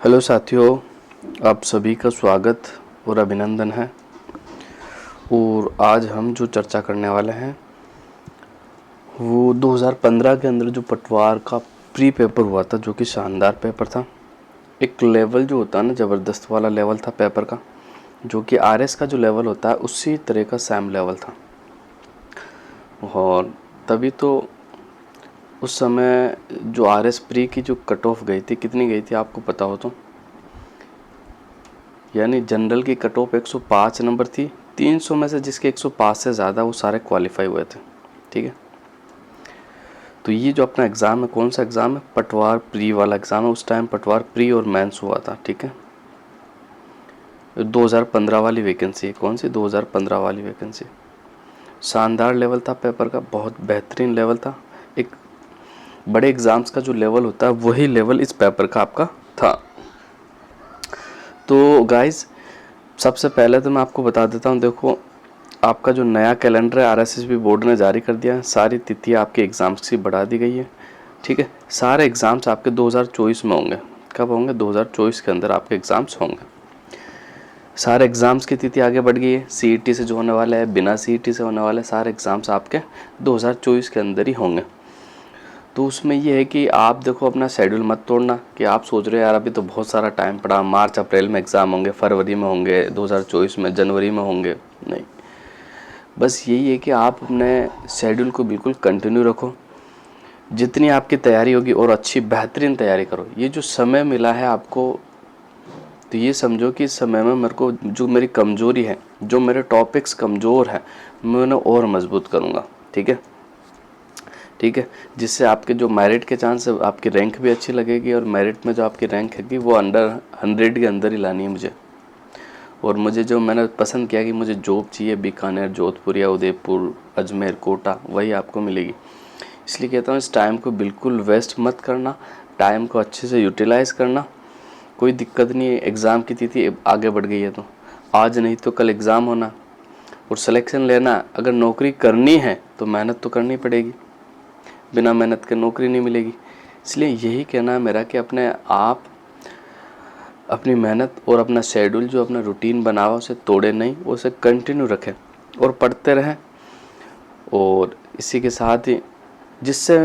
Hello साथियों, आप सभी का स्वागत और अभिनंदन है। और आज हम जो चर्चा करने वाले हैं वो 2015 के अंदर जो पटवार का प्री पेपर हुआ था, जो कि शानदार पेपर था। एक लेवल जो होता है ना, ज़बरदस्त वाला लेवल था पेपर का, जो कि आरएस का जो लेवल होता है उसी तरह का सेम लेवल था। और तभी तो उस समय जो आरएस प्री की जो कट ऑफ गई थी, कितनी गई थी आपको पता हो तो? यानी जनरल की कट ऑफ 105 नंबर थी। 300 में से जिसके 105 से ज़्यादा वो सारे क्वालिफाई हुए थे। ठीक है, तो ये जो अपना एग्ज़ाम है, कौन सा एग्ज़ाम है? पटवार प्री वाला एग्ज़ाम है। उस टाइम पटवार प्री और मेंस हुआ था। ठीक है, 2015 वाली वैकेंसी है। कौन सी? 2015 वाली वैकेंसी। शानदार लेवल था पेपर का, बहुत बेहतरीन लेवल था। एक बड़े एग्ज़ाम्स का जो लेवल होता है वही लेवल इस पेपर का आपका था। तो गाइज़, सबसे पहले तो मैं आपको बता देता हूँ, देखो आपका जो नया कैलेंडर है आरएसएसबी बोर्ड ने जारी कर दिया है। सारी तिथियाँ आपके एग्ज़ाम्स की बढ़ा दी गई है। ठीक है, सारे एग्ज़ाम्स आपके 2024 में होंगे। कब होंगे? 2024 के अंदर आपके एग्ज़ाम्स होंगे। सारे एग्ज़ाम्स की तिथि आगे बढ़ गई है। सीईटी से जो होने वाला है, बिना सीईटी से होने वाले सारे एग्ज़ाम्स आपके 2024 के अंदर ही होंगे। तो उसमें ये है कि आप देखो अपना शेड्यूल मत तोड़ना कि आप सोच रहे हो यार अभी तो बहुत सारा टाइम पड़ा, मार्च अप्रैल में एग्ज़ाम होंगे, फरवरी में होंगे, 2024 में जनवरी में होंगे। नहीं, बस यही है कि आप अपने शेड्यूल को बिल्कुल कंटिन्यू रखो। जितनी आपकी तैयारी होगी और अच्छी बेहतरीन तैयारी करो। ये जो समय मिला है आपको, तो ये समझो कि इस समय में मेरे को जो मेरी कमज़ोरी है, जो मेरे टॉपिक्स कमज़ोर हैं, मैं उन्हें और मजबूत करूँगा। ठीक है, ठीक है, जिससे आपके जो मेरिट के चांस है, आपकी रैंक भी अच्छी लगेगी। और मेरिट में जो आपकी रैंक है वो अंडर 100 के अंदर ही लानी है मुझे। और मुझे जो मैंने पसंद किया कि मुझे जॉब चाहिए बीकानेर, जोधपुर या उदयपुर, अजमेर, कोटा, वही आपको मिलेगी। इसलिए कहता हूँ इस टाइम को बिल्कुल वेस्ट मत करना, टाइम को अच्छे से यूटिलाइज़ करना। कोई दिक्कत नहीं है, एग्ज़ाम की तिथि आगे बढ़ गई है तो आज नहीं तो कल एग्ज़ाम होना और सिलेक्शन लेना। अगर नौकरी करनी है तो मेहनत तो करनी पड़ेगी, बिना मेहनत के नौकरी नहीं मिलेगी। इसलिए यही कहना है मेरा कि अपने आप अपनी मेहनत और अपना शेड्यूल, जो अपना रूटीन बना हुआ उसे तोड़े नहीं, उसे कंटिन्यू रखें और पढ़ते रहें। और इसी के साथ ही जिससे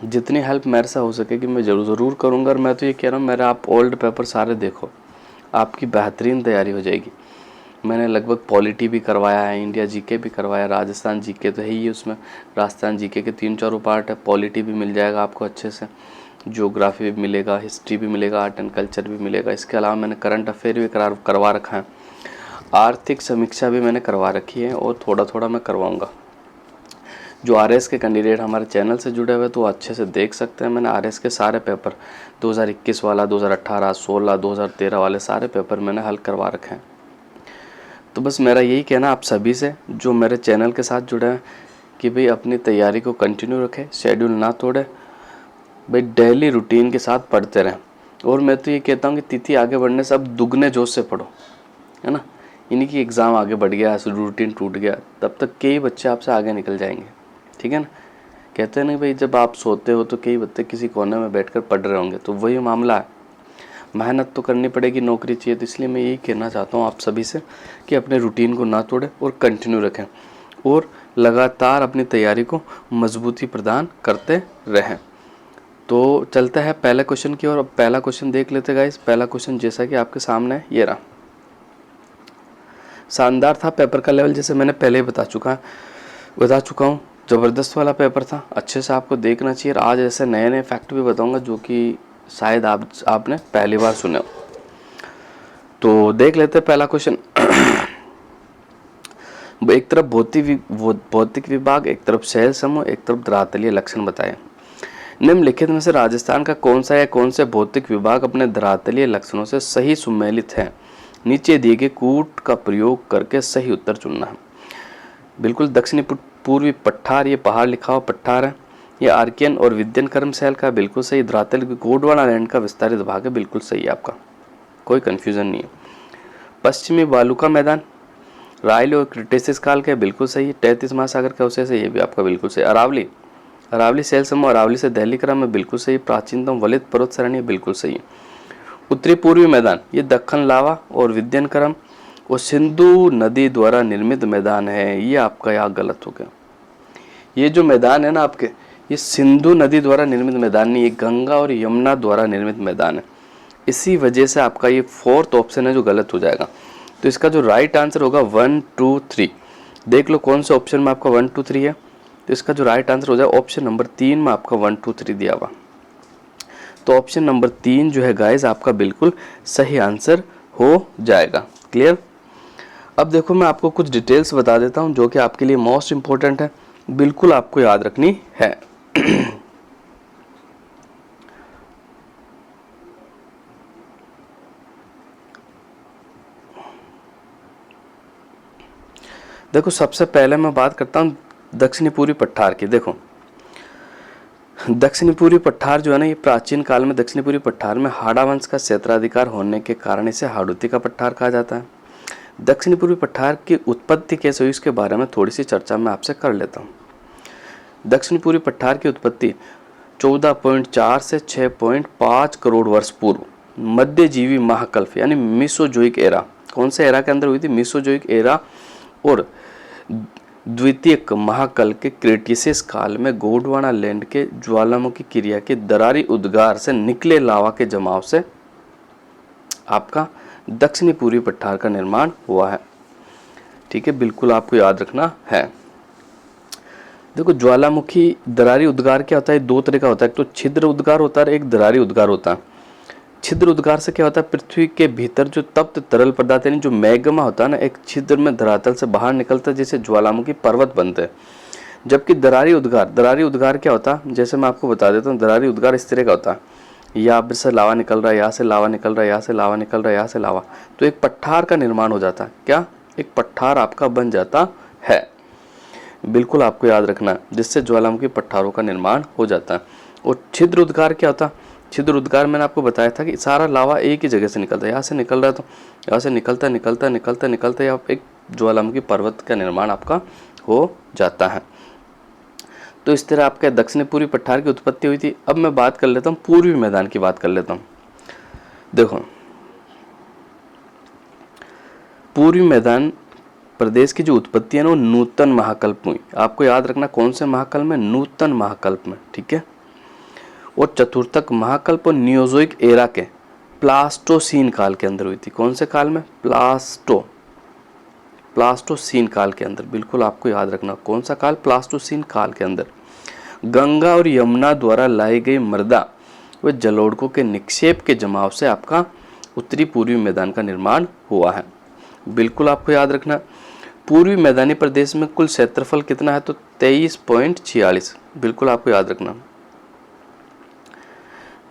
जितनी हेल्प मेरे से हो सके कि मैं ज़रूर करूँगा। और मैं तो ये कह रहा हूँ, मेरा आप ओल्ड पेपर सारे देखो, आपकी बेहतरीन तैयारी हो जाएगी। मैंने लगभग पॉलिटी भी करवाया है, इंडिया जीके भी करवाया, राजस्थान जीके तो है ही उसमें। राजस्थान जीके के 3-4 पार्ट है, पॉलिटी भी मिल जाएगा आपको अच्छे से, ज्योग्राफी भी मिलेगा, हिस्ट्री भी मिलेगा, आर्ट एंड कल्चर भी मिलेगा। इसके अलावा मैंने करंट अफेयर भी करवा रखा है, आर्थिक समीक्षा भी मैंने करवा रखी है और थोड़ा थोड़ा मैं करवाऊँगा। जो आरएस के कैंडिडेट हमारे चैनल से जुड़े हुए तो अच्छे से देख सकते हैं। मैंने आरएस के सारे पेपर 2021 वाला, 2018, 16, 2013 वाले सारे पेपर मैंने हल करवा रखे हैं। तो बस मेरा यही कहना आप सभी से जो मेरे चैनल के साथ जुड़े हैं कि भाई अपनी तैयारी को कंटिन्यू रखें, शेड्यूल ना तोड़ें, भाई डेली रूटीन के साथ पढ़ते रहें। और मैं तो ये कहता हूँ कि तिथि आगे बढ़ने से अब दुगने जोश से पढ़ो, है ना। इन्हीं की एग्ज़ाम आगे बढ़ गया, रूटीन टूट गया, तब तक कई बच्चे आपसे आगे निकल जाएंगे। ठीक है ना। कहते हैं ना भाई, जब आप सोते हो तो कई बच्चे किसी कोने में बैठकर पढ़ रहे होंगे, तो वही मामला है। मेहनत तो करनी पड़ेगी, नौकरी चाहिए। तो इसलिए मैं यही कहना चाहता हूँ आप सभी से कि अपने रूटीन को ना तोड़ें और कंटिन्यू रखें और लगातार अपनी तैयारी को मजबूती प्रदान करते रहें। तो चलता है पहले क्वेश्चन की ओर। अब पहला क्वेश्चन देख लेते गाइस। पहला क्वेश्चन जैसा कि आपके सामने है, ये रहा। शानदार था पेपर का लेवल, जैसे मैंने पहले ही बता चुका हूँ। ज़बरदस्त वाला पेपर था, अच्छे से आपको देखना चाहिए। और आज ऐसे नए नए फैक्ट भी बताऊंगा जो कि शायद आपने पहली बार सुने हो। तो देख लेते हैं पहला क्वेश्चन। एक तरफ भौतिक विभाग, एक तरफ शैल समूह, एक तरफ धरातलीय लक्षण बताएं। निम्नलिखित में से राजस्थान का कौन सा या कौन से भौतिक विभाग अपने धरातलीय लक्षणों से सही सुमेलित है? नीचे दिए गए कूट का प्रयोग करके सही उत्तर चुनना है। बिल्कुल दक्षिणी पूर्वी पठार, ये पहाड़ लिखा हुआ पठार है। ये आर्कियन और विद्यन कर्म शैल का बिल्कुल सही। धरातल गोंडवाना लैंड का विस्तारित भाग है, बिल्कुल सही है आपका, कोई कंफ्यूजन नहीं है। पश्चिमी वालुका मैदान राइल और क्रिटेसिस काल का, बिल्कुल सही है। 33 महासागर का अवशेष है, ये भी आपका बिल्कुल सही। अरावली शैल समूह अरावली से दहली क्रम में, बिल्कुल सही। प्राचीनतम वलित पर्वत श्रेणी, बिल्कुल सही है। उत्तरी पूर्वी मैदान ये दक्कन लावा और विंध्यनकरम और सिंधु नदी द्वारा निर्मित मैदान है। ये आपका यहाँ गलत हो गया। ये जो मैदान है ना आपके, ये सिंधु नदी द्वारा निर्मित मैदान नहीं, ये गंगा और यमुना द्वारा निर्मित मैदान है। इसी वजह से आपका ये फोर्थ ऑप्शन है जो गलत हो जाएगा। तो इसका जो राइट आंसर होगा 1 2 3। देख लो कौन से ऑप्शन में आपका 1 2 3 है। तो इसका जो राइट आंसर हो जाएगा ऑप्शन नंबर 3 में आपका 1 2 3 दिया हुआ। तो ऑप्शन नंबर 3 जो है गाइस आपका बिल्कुल सही आंसर हो जाएगा। क्लियर। अब देखो मैं आपको कुछ डिटेल्स बता देता हूँ जो कि आपके लिए मोस्ट इंपॉर्टेंट है, बिल्कुल आपको याद रखनी है। देखो सबसे पहले मैं बात करता हूँ दक्षिणी पूर्वी पठार की। देखो दक्षिणी पूर्वी पठार जो है ना, ये प्राचीन काल में दक्षिणी पूर्वी पठार में हाड़ा वंश का क्षेत्राधिकार होने के कारण इसे हाड़ौती का पठार कहा जाता है। दक्षिणी पूर्वी पठार की उत्पत्ति कैसे हुई इसके बारे में थोड़ी सी चर्चा मैं आपसे कर लेता हूँ। दक्षिणी पूर्वी पठार की उत्पत्ति 14.4 से 6.5 करोड़ वर्ष पूर्व मध्यजीवी महाकल्प यानी मीसोजोइक एरा, कौन से एरा के अंदर हुई थी? मीसोजोइक एरा और द्वितीयक महाकल्प के क्रेटिसियस काल में गोंडवाना लैंड के ज्वालामुखी क्रिया के दरारी उद्गार से निकले लावा के जमाव से आपका दक्षिणी पूर्वी पठार का निर्माण हुआ है। ठीक है, बिल्कुल आपको याद रखना है। देखो ज्वालामुखी दरारी उद्गार क्या होता है? दो तरह का होता है, एक तो छिद्र उद्गार होता है, एक दरारी उद्गार होता है। छिद्र उद्गार से क्या होता है? पृथ्वी के भीतर जो तप्त तरल पदार्थ यानी जो मैग्मा होता है ना, एक छिद्र में धरातल से बाहर निकलता है जिससे ज्वालामुखी पर्वत बनते हैं। जबकि दरारी उद्गार क्या होता है? जैसे मैं आपको बता देता हूँ, दरारी उद्गार इस तरह का होता है, यहाँ से लावा निकल रहा है, यहाँ से लावा निकल रहा है, यहाँ से लावा निकल रहा है, यहाँ से लावा, तो एक पठार का निर्माण हो जाता है। क्या? एक पठार आपका बन जाता है। बिल्कुल आपको याद रखना है, जिससे ज्वालामुखी पठारों का निर्माण हो जाता है। और छिद्र उद्गार क्या होता है? छिद्र उद्गार मैंने आपको बताया था कि सारा लावा एक ही जगह से निकलता है, यहाँ से निकल रहा है तो यहाँ से निकलता निकलता निकलता निकलता यहाँ एक ज्वालामुखी पर्वत का निर्माण आपका हो जाता है। तो इस तरह आपके दक्षिणी पूर्वी पठार की उत्पत्ति हुई थी। अब मैं बात कर लेता हूँ पूर्वी मैदान की बात कर लेता हूँ। देखो पूर्वी मैदान प्रदेश की जो उत्पत्ति है ना वो नूतन महाकल्प हुई। आपको याद रखना कौन से महाकल्प में? नूतन महाकल्प में। ठीक है। और चतुर्थक महाकल्प और नियोजोइक एरा के प्लास्टोसीन काल के अंदर हुई थी। कौन से काल में? प्लास्टोसीन काल के अंदर। बिल्कुल आपको याद रखना कौन सा काल? प्लास्टोसीन काल के अंदर। गंगा और यमुना द्वारा लाई गई मृदा व जलोढ़कों के निक्षेप के जमाव से आपका उत्तरी पूर्वी मैदान का निर्माण हुआ है। बिल्कुल आपको याद रखना। पूर्वी मैदानी प्रदेश में कुल क्षेत्रफल कितना है? तो 23.46। बिल्कुल आपको याद रखना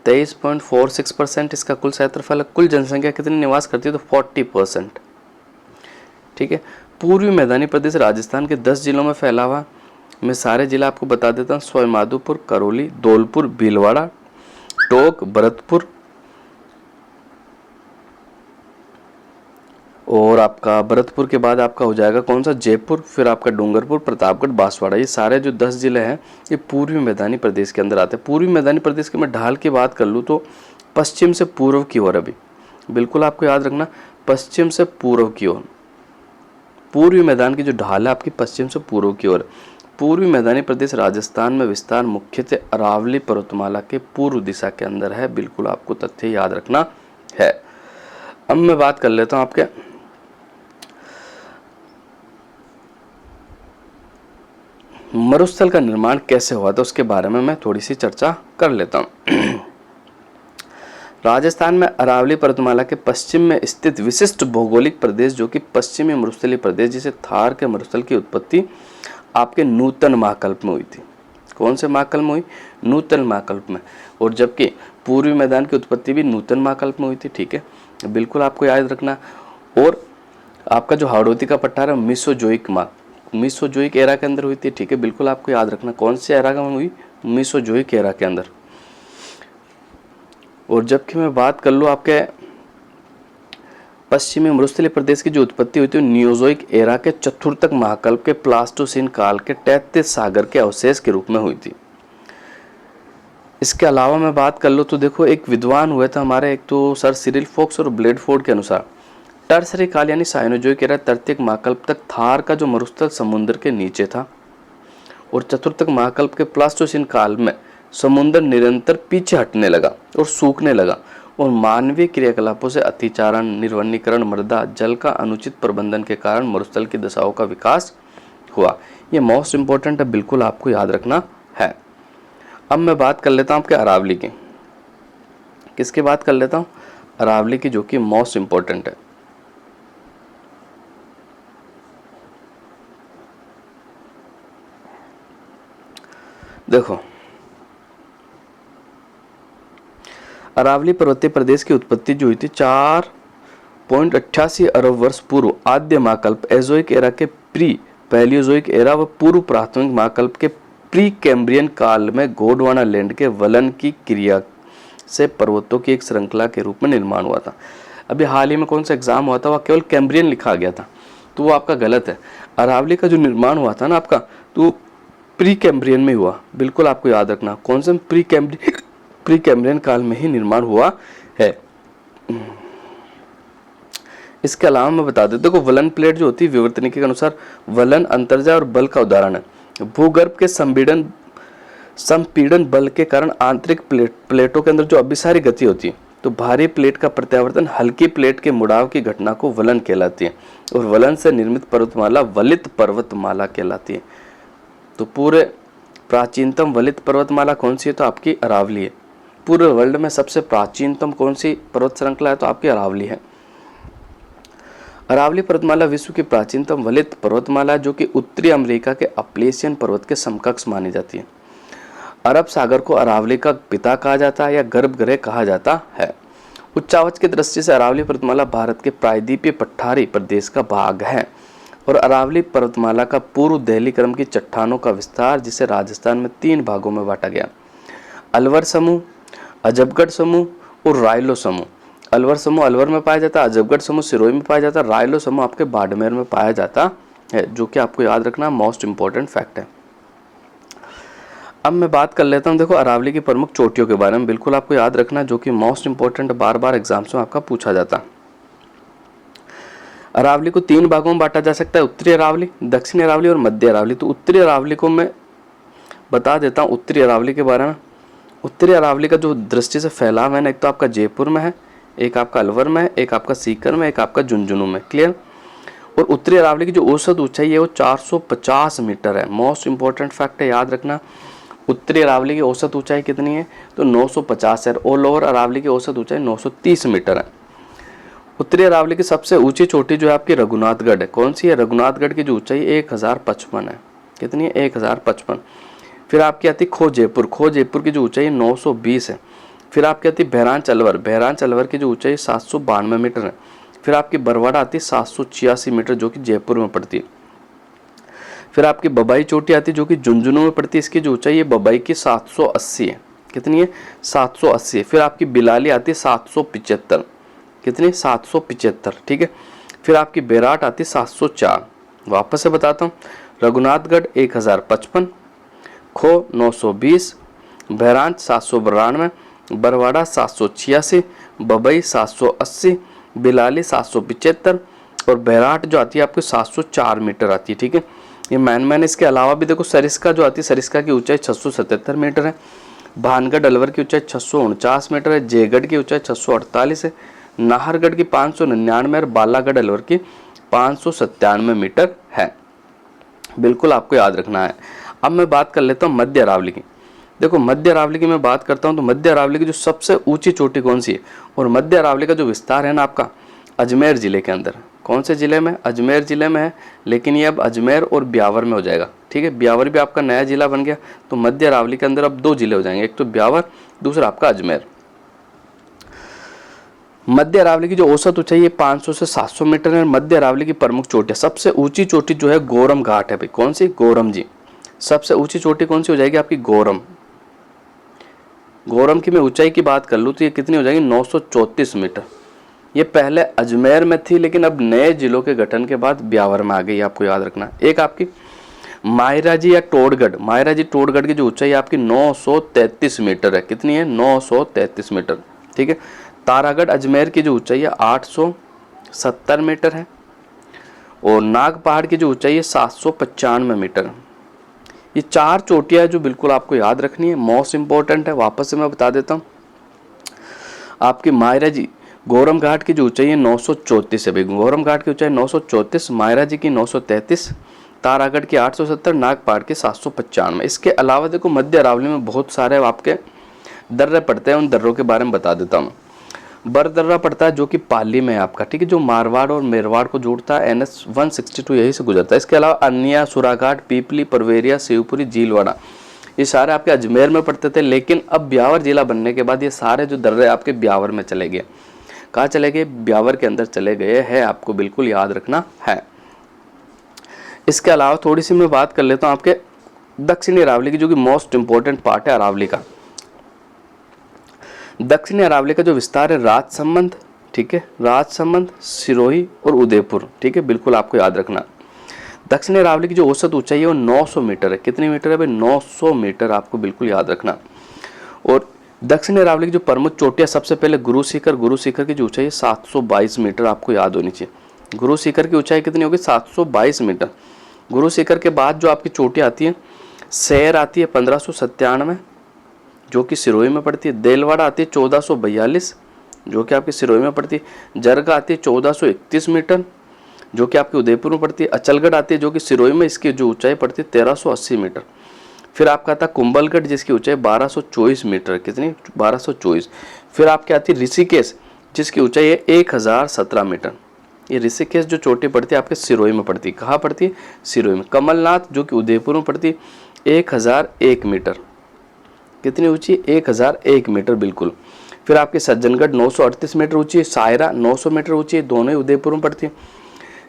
23.46% इसका कुल क्षेत्रफल है। कुल जनसंख्या कितनी निवास करती है? तो 40%। ठीक है। पूर्वी मैदानी प्रदेश राजस्थान के 10 जिलों में फैला हुआ। मैं सारे जिला आपको बता देता हूँ। सवाईमाधोपुर, करौली, धौलपुर, भीलवाड़ा, टोंक, भरतपुर और आपका भरतपुर के बाद आपका हो जाएगा कौन सा? जयपुर, फिर आपका डूंगरपुर, प्रतापगढ़, बांसवाड़ा। ये सारे जो 10 जिले हैं ये पूर्वी मैदानी प्रदेश के अंदर आते हैं। पूर्वी मैदानी प्रदेश की मैं ढाल की बात कर लूँ तो पश्चिम से पूर्व की ओर। अभी बिल्कुल आपको याद रखना पश्चिम से पूर्व की ओर। पूर्वी मैदान की जो ढाल है आपकी पश्चिम से पूर्व की ओर। पूर्वी मैदानी प्रदेश राजस्थान में विस्तार मुख्यतः अरावली पर्वतमाला के पूर्व दिशा के अंदर है। बिल्कुल आपको तथ्य याद रखना है। अब मैं बात कर लेता हूँ आपके मरुस्थल का निर्माण कैसे हुआ था उसके बारे में मैं थोड़ी सी चर्चा कर लेता हूँ। राजस्थान में अरावली पर्वतमाला के पश्चिम में स्थित विशिष्ट भौगोलिक प्रदेश जो कि पश्चिमी मरुस्थलीय प्रदेश जिसे थार के मरुस्थल की उत्पत्ति आपके नूतन महाकल्प में हुई थी। कौन से महाकल्प में हुई? नूतन महाकल्प में। और जबकि पूर्वी मैदान की उत्पत्ति भी नूतन महाकल्प में हुई थी। ठीक है, बिल्कुल आपको याद रखना। और आपका जो हाड़ौती का पठार है मीसोजोइक एरा के अंदर हुई थी। ठीक है, बिल्कुल आपको याद रखना कौन से एरा का हुई? मीसोजोइक एरा के अंदर। और जबकि मैं बात कर लूँ आपके पश्चिमी मरुस्थलीय प्रदेश की जो उत्पत्ति हुई थी नियोजोइक एरा के चतुर्थक महाकल्प के प्लास्टोसीन काल के 33 सागर के अवशेष के रूप में हुई थी। इसके अलावा मैं बात कर लूँ तो देखो एक विद्वान हुए थे हमारे, एक तो सर सिरिल फोक्स और ब्लेडफोर्ड के अनुसार टर्सरी काल यानी साइनोजोइक एरा तृतीयक महाकल्प तक थार का जो मरुस्थल समुद्र के नीचे था, और चतुर्थक महाकल्प के प्लास्टोसिन काल में समुद्र निरंतर पीछे हटने लगा और सूखने लगा, और मानवीय क्रियाकलापों से अतिचारण, निर्वनीकरण, मृदा जल का अनुचित प्रबंधन के कारण मरुस्थल की दशाओं का विकास हुआ। ये मोस्ट इंपॉर्टेंट है, बिल्कुल आपको याद रखना है। अब मैं बात कर लेता हूँ आपके अरावली की। किसकी बात कर लेता हूँ? अरावली की, जो कि मोस्ट इंपॉर्टेंट है। देखो, अरावली पर्वतीय प्रदेश की उत्पत्ति जो हुई थी 4.88 अरब वर्ष पूर्व आद्य महाकल्प एजोइक एरा के प्री पैलियोजोइक एरा व पूर्व प्राथमिक महाकल्प के प्री कैम्ब्रियन काल में गोंडवाना लैंड के वलन की क्रिया से पर्वतों की एक श्रृंखला के रूप में निर्माण हुआ था। अभी हाल ही में कौन सा एग्जाम हुआ था, वह केवल कैम्ब्रियन लिखा गया था, तो वो आपका गलत है। अरावली का जो निर्माण हुआ था ना आपका, तो प्री कैम्ब्रियन में हुआ, बिल्कुल आपको याद रखना। कौन से प्री कैम्ब्रियन काल में ही निर्माण हुआ है। इसके अलावा मैं बता देता हूँ, वलन प्लेट जो होती है विवर्तनिकी के अनुसार वलन अंतर्जा और बल का उदाहरण है। भूगर्भ के संपीड़न बल के कारण आंतरिक प्लेटों के अंदर जो अभिसारी गति होती है, तो भारी प्लेट का प्रत्यावर्तन हल्की प्लेट के मुड़ाव की घटना को वलन कहलाती है, और वलन से निर्मित पर्वतमाला वलित पर्वतमाला कहलाती है। तो पूरे प्राचीनतम वलित पर्वतमाला कौन सी है? तो आपकी अरावली है। पूरे वर्ल्ड में सबसे प्राचीनतम कौन सी पर्वत श्रृंखला है? तो आपकी अरावली है। अरावली पर्वतमाला विश्व की प्राचीनतम वलित पर्वतमाला जो कि उत्तरी अमेरिका के अपलेशियन पर्वत के समकक्ष मानी जाती है। अरब सागर को अरावली का पिता कहा जाता है या गर्भगृह कहा जाता है। उच्चावच की दृष्टि से अरावली पर्वतमाला भारत के प्रायद्वीपीय पठारी प्रदेश का भाग है, और अरावली पर्वतमाला का पूर्व दहली क्रम की चट्टानों का विस्तार, जिसे राजस्थान में 3 भागों में बांटा गया: अलवर समूह, अजबगढ़ समूह और रायलो समूह। अलवर समूह अलवर में पाया जाता है, अजबगढ़ समूह सिरोही में पाया जाता है, रायलो समूह आपके बाड़मेर में पाया जाता है, जो कि आपको याद रखना मोस्ट इंपॉर्टेंट फैक्ट है। अब मैं बात कर लेता हूँ, देखो अरावली की प्रमुख चोटियों के बारे में, बिल्कुल आपको याद रखना, जो कि मोस्ट इंपॉर्टेंट, बार बार एग्जाम्स में आपका पूछा जाता। अरावली को 3 भागों में बांटा जा सकता है: उत्तरी अरावली, दक्षिणी अरावली और मध्य अरावली। तो उत्तरी अरावली को मैं बता देता हूँ उत्तरी अरावली के बारे में। उत्तरी अरावली का जो दृष्टि से फैलाव है ना, एक तो आपका जयपुर में है, एक आपका अलवर में है, एक आपका सीकर में, एक आपका झुंझुनू में। क्लियर? और उत्तरी अरावली की जो औसत ऊंचाई है वो 450 मीटर है। मोस्ट इंपॉर्टेंट फैक्ट है, याद रखना। उत्तरी अरावली की औसत ऊंचाई कितनी है? तो 950 है, और लोअर अरावली की औसत ऊंचाई 930 मीटर है। उत्तरी अरावली की सबसे ऊंची चोटी जो है आपकी रघुनाथगढ़ है। कौन सी है? रघुनाथगढ़ की जो ऊंचाई 1055 है। कितनी है? 1055। फिर आपकी आती खो जयपुर। खो जयपुर की जो ऊंचाई 920 है। फिर आपकी आती बहरांच अलवर। बहरांच अलवर की जो ऊंचाई 792 मीटर है। फिर आपकी बरवाड़ा आती 786 मीटर, जो कि जयपुर में पड़ती है। फिर आपकी बबाई चोटी आती है, जो कि झुंझुनू में पड़ती है। इसकी जो ऊंचाई है बबाई की 780 है। कितनी है? 780। फिर आपकी बिलाली आती है 775। कितनी? 775। ठीक है। फिर आपकी बेराट आती 704। वापस से बताता हूँ, रघुनाथगढ़ 1055, खो 920, बहरांच 792, बरवाड़ा 786, बबई 780, बिलाली 775 और बहराट जो आती है आपको 704 मीटर आती है। ठीक है। ये मैन इसके अलावा भी देखो सरिस्का जो आती है, सरिस्का की ऊंचाई 677 मीटर है। भानगढ़ अलवर की ऊंचाई 649 मीटर है। जयगढ़ की ऊंचाई 648 है। नाहरगढ़ की 599 और बालागढ़ अलवर की 597 मीटर है। बिल्कुल आपको याद रखना है। अब मैं बात कर लेता हूँ मध्य अरावली की। देखो मध्य अरावली की मैं बात करता हूँ तो मध्य अरावली की जो सबसे ऊंची चोटी कौन सी है? और मध्य अरावली का जो विस्तार है ना आपका अजमेर जिले के अंदर। कौन से जिले में? अजमेर जिले में है, लेकिन ये अब अजमेर और ब्यावर में हो जाएगा। ठीक है, ब्यावर भी आपका नया जिला बन गया, तो मध्य अरावली के अंदर अब 2 जिले हो जाएंगे, एक तो ब्यावर, दूसरा आपका अजमेर। मध्य अरावली की जो औसत ऊंचाई है 500 से 700 मीटर है। मध्य अरावली की प्रमुख चोटियां, सबसे ऊंची चोटी जो है गोरम घाट है भाई। कौन सी? गोरम जी। सबसे ऊंची चोटी कौन सी हो जाएगी आपकी? गोरम। गोरम की मैं ऊंचाई की बात कर लूँ तो ये कितनी हो जाएगी? 934 मीटर। ये पहले अजमेर में थी, लेकिन अब नए जिलों के गठन के बाद ब्यावर में आ गई, आपको याद रखना। एक आपकी मायराजी या टोडगढ़, मायराजी टोडगढ़ की जो ऊंचाई आपकी 933 मीटर है। कितनी है? 933 मीटर। ठीक है। तारागढ़ अजमेर की जो ऊंचाई है 870 मीटर है। और नाग पहाड़ की जो ऊंचाई है 795 मीटर। ये 4 चोटियां जो बिल्कुल आपको याद रखनी है, मोस्ट इंपॉर्टेंट है। वापस से मैं बता देता हूँ। आपकी मायराजी गोरम घाट की जो ऊंचाई है 934 है भाई। गोरम घाट की ऊंचाई 934, मायराजी की 933, तारागढ़ की 870, नागपाड़ की 795। इसके अलावा देखो मध्य अरावली में बहुत सारे आपके दर्रे पड़ते हैं, उन दर्रों के बारे में बता देता हूँ। बर दर्रा पड़ता है जो कि पाली में है आपका, ठीक है, जो मारवाड़ और मेरवाड़ को जोड़ता है। NH 162 यही से गुजरता है। इसके अलावा अन्या, सुराघाट, पीपली, परवेरिया, शिवपुरी, झीलवाड़ा, ये सारे आपके अजमेर में पड़ते थे। लेकिन अब ब्यावर जिला बनने के बाद ये सारे जो दर्रे आपके ब्यावर में चले गए। कहाँ चले गए? ब्यावर के अंदर चले गए हैं। आपको बिल्कुल याद रखना है। इसके अलावा थोड़ी सी मैं बात कर लेता हूँ आपके दक्षिणी अरावली की, जो कि मोस्ट इंपॉर्टेंट पार्ट है अरावली का। दक्षिणी अरावली का जो विस्तार है राजसमंद, ठीक है, राजसमंद, सिरोही और उदयपुर, ठीक है, बिल्कुल आपको याद रखना। दक्षिणी अरावली की जो औसत ऊंचाई है वो 900 मीटर है। कितनी मीटर है भाई? 900 मीटर, आपको बिल्कुल याद रखना। और दक्षिणी अरावली की जो प्रमुख चोटियां, सबसे पहले गुरु शिखर, गुरु शिखर की जो ऊंचाई है 722 मीटर, आपको याद होनी चाहिए। गुरु शिखर की ऊंचाई कितनी होगी? 722 मीटर। गुरु शिखर के बाद जो आपकी चोटियां आती हैं, सैर आती है 1597 जो कि सिरोही में पड़ती है। देलवाड़ा आती है 1442 जो कि आपकी सिरोही में पड़ती है। जरगा आती है 1431 मीटर जो कि आपकी उदयपुर में पड़ती है। अचलगढ़ आती है जो कि सिरोही में, इसकी जो ऊंचाई पड़ती है 1380 मीटर। फिर आपका आता है कुंभलगढ़ जिसकी ऊंचाई 1224 मीटर। कितनी? 1224। फिर आपकी आती है ऋषिकेश जिसकी ऊंचाई है 1017 मीटर। ये ऋषिकेश जो चोटी पड़ती है आपके सिरोही में पड़ती है। कहाँ पड़ती है? सिरोही में। कमलनाथ जो कि उदयपुर में पड़ती है 1001 मीटर। कितनी ऊंची? 1001 मीटर, बिल्कुल। फिर आपके सज्जनगढ़ 938 मीटर ऊंची है। सायरा 900 मीटर ऊंची है, दोनों ही उदयपुर में पड़ती है।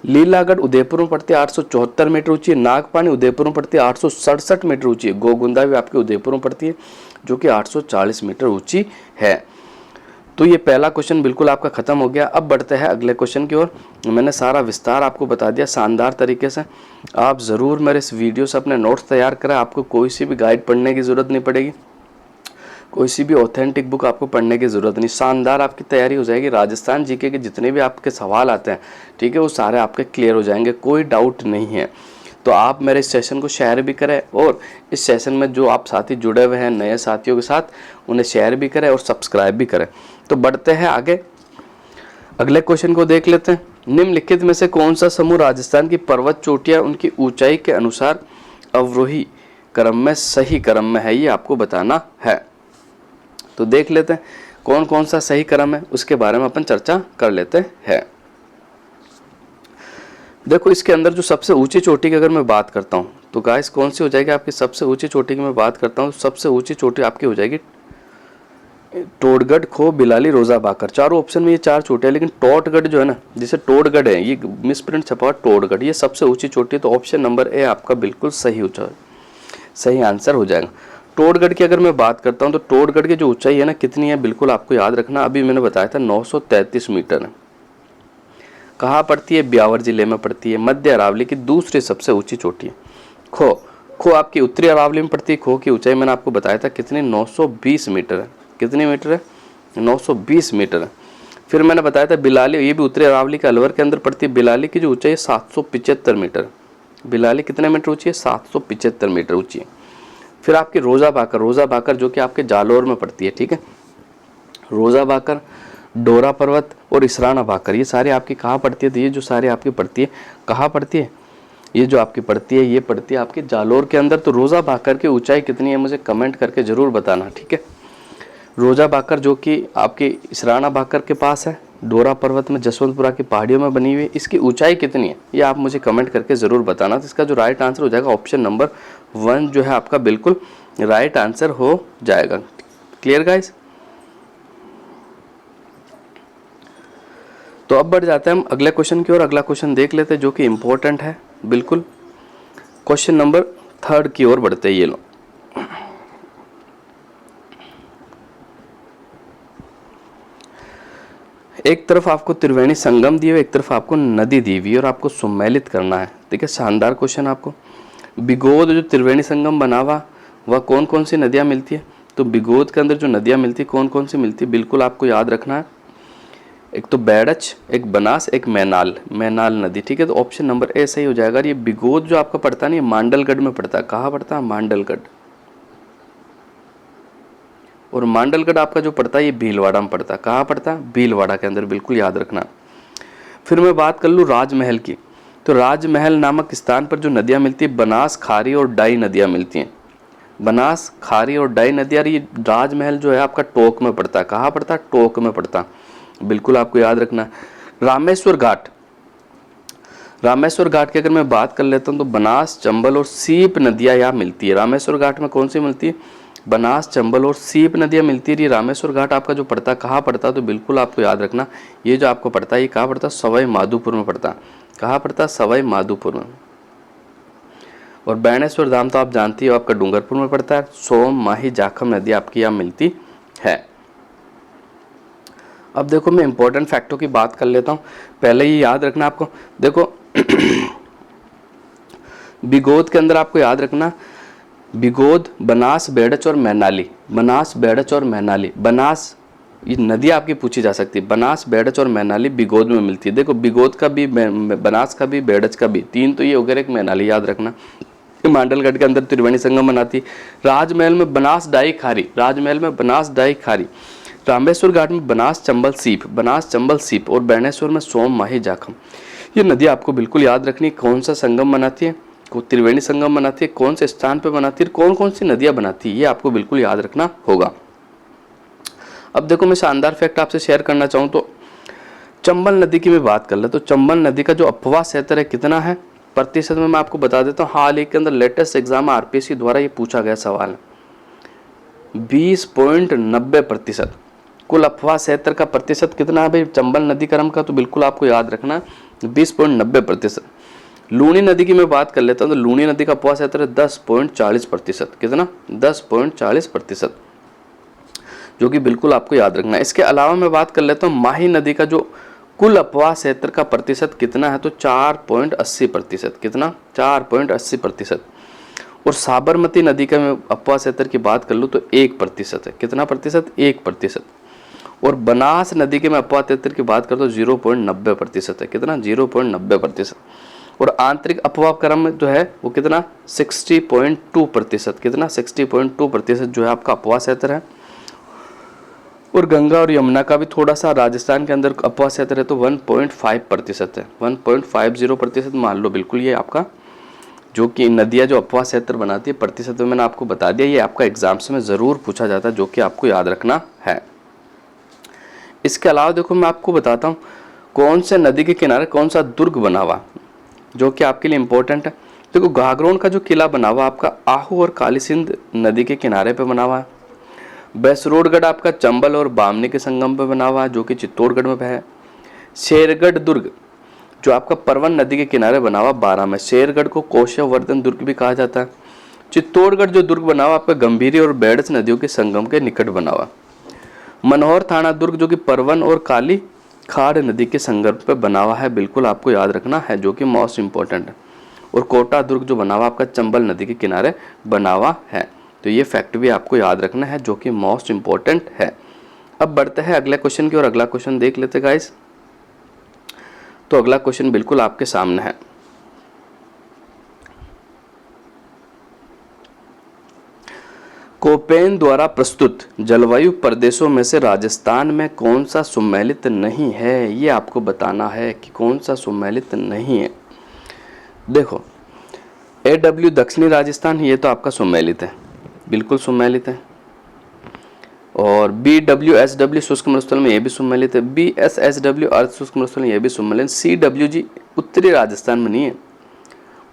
लीलागढ़ उदयपुर में पड़ती है 874 मीटर ऊंची है। नागपानी उदयपुर में पड़ती है 867 मीटर ऊंची है। गोगुंदा भी आपके उदयपुर में पड़ती है जो कि 840 मीटर ऊंची है। तो ये पहला क्वेश्चन बिल्कुल आपका खत्म हो गया। अब बढ़ते हैं अगले क्वेश्चन की ओर। मैंने सारा विस्तार आपको बता दिया शानदार तरीके से। आप ज़रूर मेरे इस वीडियो से अपने नोट्स तैयार करें। आपको कोई सी भी गाइड पढ़ने की ज़रूरत नहीं पड़ेगी, कोई सी भी ऑथेंटिक बुक आपको पढ़ने की ज़रूरत नहीं। शानदार आपकी तैयारी हो जाएगी। राजस्थान जीके के जितने भी आपके सवाल आते हैं, ठीक है, वो सारे आपके क्लियर हो जाएंगे, कोई डाउट नहीं है। तो आप मेरे इस सेशन को शेयर भी करें और इस सेशन में जो आप साथी जुड़े हुए हैं नए साथियों के साथ, उन्हें शेयर भी करें और सब्सक्राइब भी करें। तो बढ़ते हैं आगे, अगले क्वेश्चन को देख लेते हैं। निम्नलिखित में से कौन सा समूह राजस्थान की पर्वत चोटियाँ उनकी ऊंचाई के अनुसार अवरोही क्रम में सही क्रम में है, ये आपको बताना है। तो देख लेते हैं कौन कौन सा सही क्रम है, उसके बारे में अपन चर्चा कर लेते हैं। देखो इसके अंदर जो सबसे ऊंची चोटी की अगर मैं बात करता हूँ तो गाइस कौन सी हो जाएगी आपकी? सबसे ऊंची चोटी की मैं बात करता हूँ, सबसे ऊंची चोटी आपकी हो जाएगी टोडगढ़, खो, बिलाली, रोजा बाकर। चारों ऑप्शन में ये 4 चोटियां, लेकिन टोटगढ़ जो है ना, जिसे टोडगढ़ है, ये मिसप्रिंट छपा हुआ टोडगढ़, ये सबसे ऊंची चोटी है। तो ऑप्शन नंबर ए आपका बिल्कुल सही आंसर हो जाएगा। टोडगढ़ की अगर मैं बात करता हूं तो टोडगढ़ की जो ऊंचाई है ना, कितनी है बिल्कुल आपको याद रखना। अभी मैंने बताया था 933 मीटर है। कहाँ पड़ती है? ब्यावर जिले में पड़ती है। मध्य अरावली की दूसरी सबसे ऊंची चोटी है। खो आपकी उत्तरी अरावली में पड़ती है। खो की ऊंचाई मैंने आपको बताया था कितनी? 920 मीटर है। कितनी मीटर है? 920 मीटर है। फिर मैंने बताया था बिलाली, ये भी उत्तरी अरावली के अलवर के अंदर पड़ती है। बिलाली की जो ऊंचाई है 775 मीटर। बिलाली कितने मीटर ऊंची है? 775 मीटर ऊंची है। फिर आपकी रोजा बाकर जो कि आपके जालोर में पड़ती है, ठीक है। रोजा बाकर, डोरा पर्वत और इसराना बाकर, ये सारी आपकी कहाँ पड़ती है? तो ये जो सारी आपकी पड़ती है, कहाँ पड़ती है? ये जो आपकी पड़ती है, ये पड़ती है आपके जालोर के अंदर। तो रोजा बाकर की ऊंचाई कितनी है मुझे कमेंट करके जरूर बताना, ठीक है। रोजा बाकर जो कि आपकी इसराना बाकर के पास है, डोरा पर्वत में जसवंतपुरा की पहाड़ियों में बनी हुई है, इसकी ऊंचाई कितनी है ये आप मुझे कमेंट करके ज़रूर बताना। तो इसका जो राइट आंसर हो जाएगा ऑप्शन नंबर 1 जो है आपका बिल्कुल राइट आंसर हो जाएगा। Clear guys? तो अब बढ़ जाते हैं हम अगले क्वेश्चन की ओर। अगला क्वेश्चन देख लेते हैं जो कि इंपॉर्टेंट है बिल्कुल। क्वेश्चन नंबर 3 की ओर बढ़ते हैं। ये लो, एक तरफ आपको त्रिवेणी संगम दी हुई, एक तरफ आपको नदी दी हुई और आपको सम्मिलित करना है, ठीक है। शानदार क्वेश्चन आपको। बिगोद जो त्रिवेणी संगम बना हुआ वह कौन कौन सी नदियाँ मिलती है? तो बिगोद के अंदर जो नदियाँ मिलती है कौन कौन सी मिलती है, बिल्कुल आपको याद रखना है। एक तो बैड़च, एक बनास, एक मैनाल, मैनाल नदी, ठीक है। तो ऑप्शन नंबर ए सही हो जाएगा। और ये बिगोद जो आपका पड़ता है ना, ये मांडलगढ़ में पड़ता है। कहाँ पड़ता है? मांडलगढ़। और मांडलगढ़ आपका जो पड़ता है ये भीलवाड़ा में पड़ता है। कहाँ पड़ता है? भीलवाड़ा के अंदर, बिल्कुल याद रखना। फिर मैं बात कर लूँ राजमहल की, तो राजमहल नामक स्थान पर जो नदियाँ मिलती है, बनास, खारी और डाई नदियाँ मिलती हैं। बनास, खारी और डाई नदियाँ। ये राजमहल जो है आपका टोंक में पड़ता है। कहाँ पड़ता है? टोंक में पड़ता है, बिल्कुल आपको याद रखना। रामेश्वर घाट, रामेश्वर घाट की अगर मैं बात कर लेता हूँ तो बनास, चंबल और सीप नदियाँ यहाँ मिलती है। रामेश्वर घाट में कौन सी मिलती है? बनास, चंबल और सीप नदियाँ मिलती है। ये रामेश्वर घाट आपका जो पड़ता है कहाँ पड़ता है? तो बिल्कुल आपको याद रखना, ये जो आपको पड़ता है ये कहाँ पड़ता है? सवाई माधोपुर में पड़ता है। कहाँ पड़ता है? सवाई माधोपुर में। और बैणेश्वर धाम तो आप जानती हो आपका डूंगरपुर में पड़ता है। सोम, माही, जाखम नदी आपकी यहाँ मिलती है। अब देखो मैं इंपॉर्टेंट फैक्टों की बात कर लेता हूँ, पहले ही याद रखना आपको। देखो बिगोद के अंदर आपको याद रखना, बिगोद, बनास, बेड़च और मैनाली। बनास, बेड़च और मैनाली। बनास ये नदी आपकी पूछी जा सकती है। बनास, बेड़च और मैनाली बिगोद में मिलती है। देखो बिगोद का भी, बनास का भी, बेड़च का भी, तीन तो ये हो गए, एक मैनाली याद रखना। मांडलगढ़ के अंदर त्रिवेणी संगम बनाती। राजमहल में बनास, डाई, खारी। राजमहल में बनास, डाई, खारी। रामेश्वर घाट में बनास, चंबल, सीप। बनास, चंबल, सीप। और बैणेश्वर में सोम, माही, जाखम। ये नदी आपको बिल्कुल याद रखनी, कौन सा संगम बनाती है, त्रिवेणी संगम बनाती है, कौन से स्थान पर बनाती है, कौन कौन सी नदियां बनाती है, ये आपको बिल्कुल याद रखना होगा। अब देखो मैं शानदार फैक्ट आपसे शेयर करना चाहूँ तो चंबल नदी की मैं बात कर ले तो चंबल नदी का जो अपवाह क्षेत्र है कितना है प्रतिशत में, मैं आपको बता देता हूँ। हाल ही के अंदर लेटेस्ट एग्जाम आरपीएससी द्वारा ये पूछा गया सवाल है। 20.90%। कुल अपवाह क्षेत्र का प्रतिशत कितना है भाई चंबल नदी क्रम का? तो बिल्कुल आपको याद रखना 20.90%। लूनी नदी की मैं बात कर लेता हूँ तो लूनी नदी का अपवाह क्षेत्र है 10.40%। कितना? 10.40%, जो कि बिल्कुल आपको याद रखना है। इसके अलावा मैं बात कर लेता हूँ माही नदी का जो कुल अपवाह क्षेत्र का प्रतिशत कितना है, तो 4.80%। कितना? 4.80%। और साबरमती नदी का मैं अपवाह क्षेत्र की बात कर लूँ तो 1% है। कितना प्रतिशत? 1%। और बनास नदी के मैं अपवाह क्षेत्र की बात करता हूँ 0.90% है। कितना? 0.90%। और आंतरिक अपवाह क्रम जो है वो कितना? 60.2%। कितना? 60.2% जो है आपका अपवाह क्षेत्र है। और गंगा और यमुना का भी थोड़ा सा राजस्थान के अंदर अपवाह क्षेत्र है तो 1.5% है। 1.50% मान लो, बिल्कुल ये आपका जो कि नदियाँ जो अपवाह क्षेत्र बनाती है प्रतिशत में मैंने आपको बता दिया। ये आपका एग्जाम्स में ज़रूर पूछा जाता है, जो कि आपको याद रखना है। इसके अलावा देखो मैं आपको बताता हूँ कौन से नदी के किनारे कौन सा दुर्ग बना हुआ, जो कि आपके लिए इम्पोर्टेंट है। देखो घाघरोन का जो किला बना हुआ आपका आहू और काली सिंध नदी के किनारे पे बना हुआ है। बैसरोडगढ़ आपका चंबल और बामनी के संगम पे बना हुआ है, जो कि चित्तौड़गढ़ में है। शेरगढ़ दुर्ग जो आपका परवन नदी के किनारे बना हुआ बारां में। शेरगढ़ को कोशवर्धन दुर्ग भी कहा जाता है। चित्तौड़गढ़ जो दुर्ग बना हुआ आपका गंभीरी और बेड़स नदियों के संगम के निकट बना हुआ। मनोहर थाना दुर्ग जो कि परवन और काली खाड़ नदी के संगम पे बना हुआ है, बिल्कुल आपको याद रखना है, जो कि मोस्ट इंपॉर्टेंट है। और कोटा दुर्ग जो बना हुआ आपका चंबल नदी के किनारे बना हुआ है। तो ये फैक्ट भी आपको याद रखना है, जो कि मोस्ट इंपॉर्टेंट है। अब बढ़ते हैं अगले क्वेश्चन की और अगला क्वेश्चन देख लेते गाइस। तो अगला क्वेश्चन बिल्कुल आपके सामने है। कोपेन द्वारा प्रस्तुत जलवायु प्रदेशों में से राजस्थान में कौन सा सम्मिलित नहीं है, ये आपको बताना है कि कौन सा सम्मिलित नहीं है। देखो AW दक्षिणी राजस्थान ये तो आपका सम्मिलित है, बिल्कुल सम्मिलित है। और BWSW शुष्क मरुस्थल में ये भी सम्मिलित है। BSSW अर्ध शुष्क मरुस्थल में ये भी सम्मिलित। CWG उत्तरी राजस्थान में नहीं है।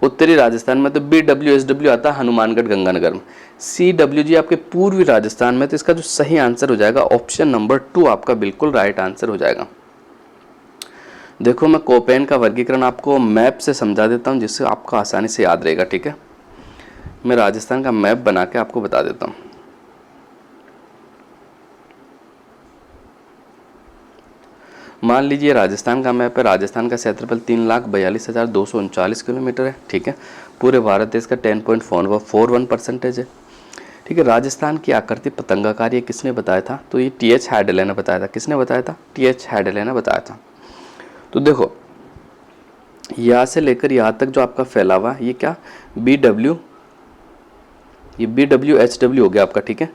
उत्तरी राजस्थान में तो BWSW आता है हनुमानगढ़ गंगानगर में। CWG आपके पूर्वी राजस्थान में। तो इसका जो सही आंसर हो जाएगा ऑप्शन नंबर 2 आपका बिल्कुल राइट आंसर हो जाएगा। देखो मैं कोपेन का वर्गीकरण आपको मैप से समझा देता हूँ, जिससे आपको आसानी से याद रहेगा। ठीक है, मैं राजस्थान का मैप बना के आपको बता देता हूँ। मान लीजिए राजस्थान का मैप है, राजस्थान का क्षेत्रफल 3,42,239 किलोमीटर है, ठीक है। पूरे भारत देश का 10.41% है, ठीक है। राजस्थान की आकृति पतंगाकार ये किसने बताया था? तो ये टी.एच. हैडेले ने बताया था। किसने बताया था? टी.एच. हैडेले ने बताया था। तो देखो यहाँ से लेकर यहाँ तक जो आपका फैला हुआ ये क्या, BW, ये BWHW हो गया आपका, ठीक है।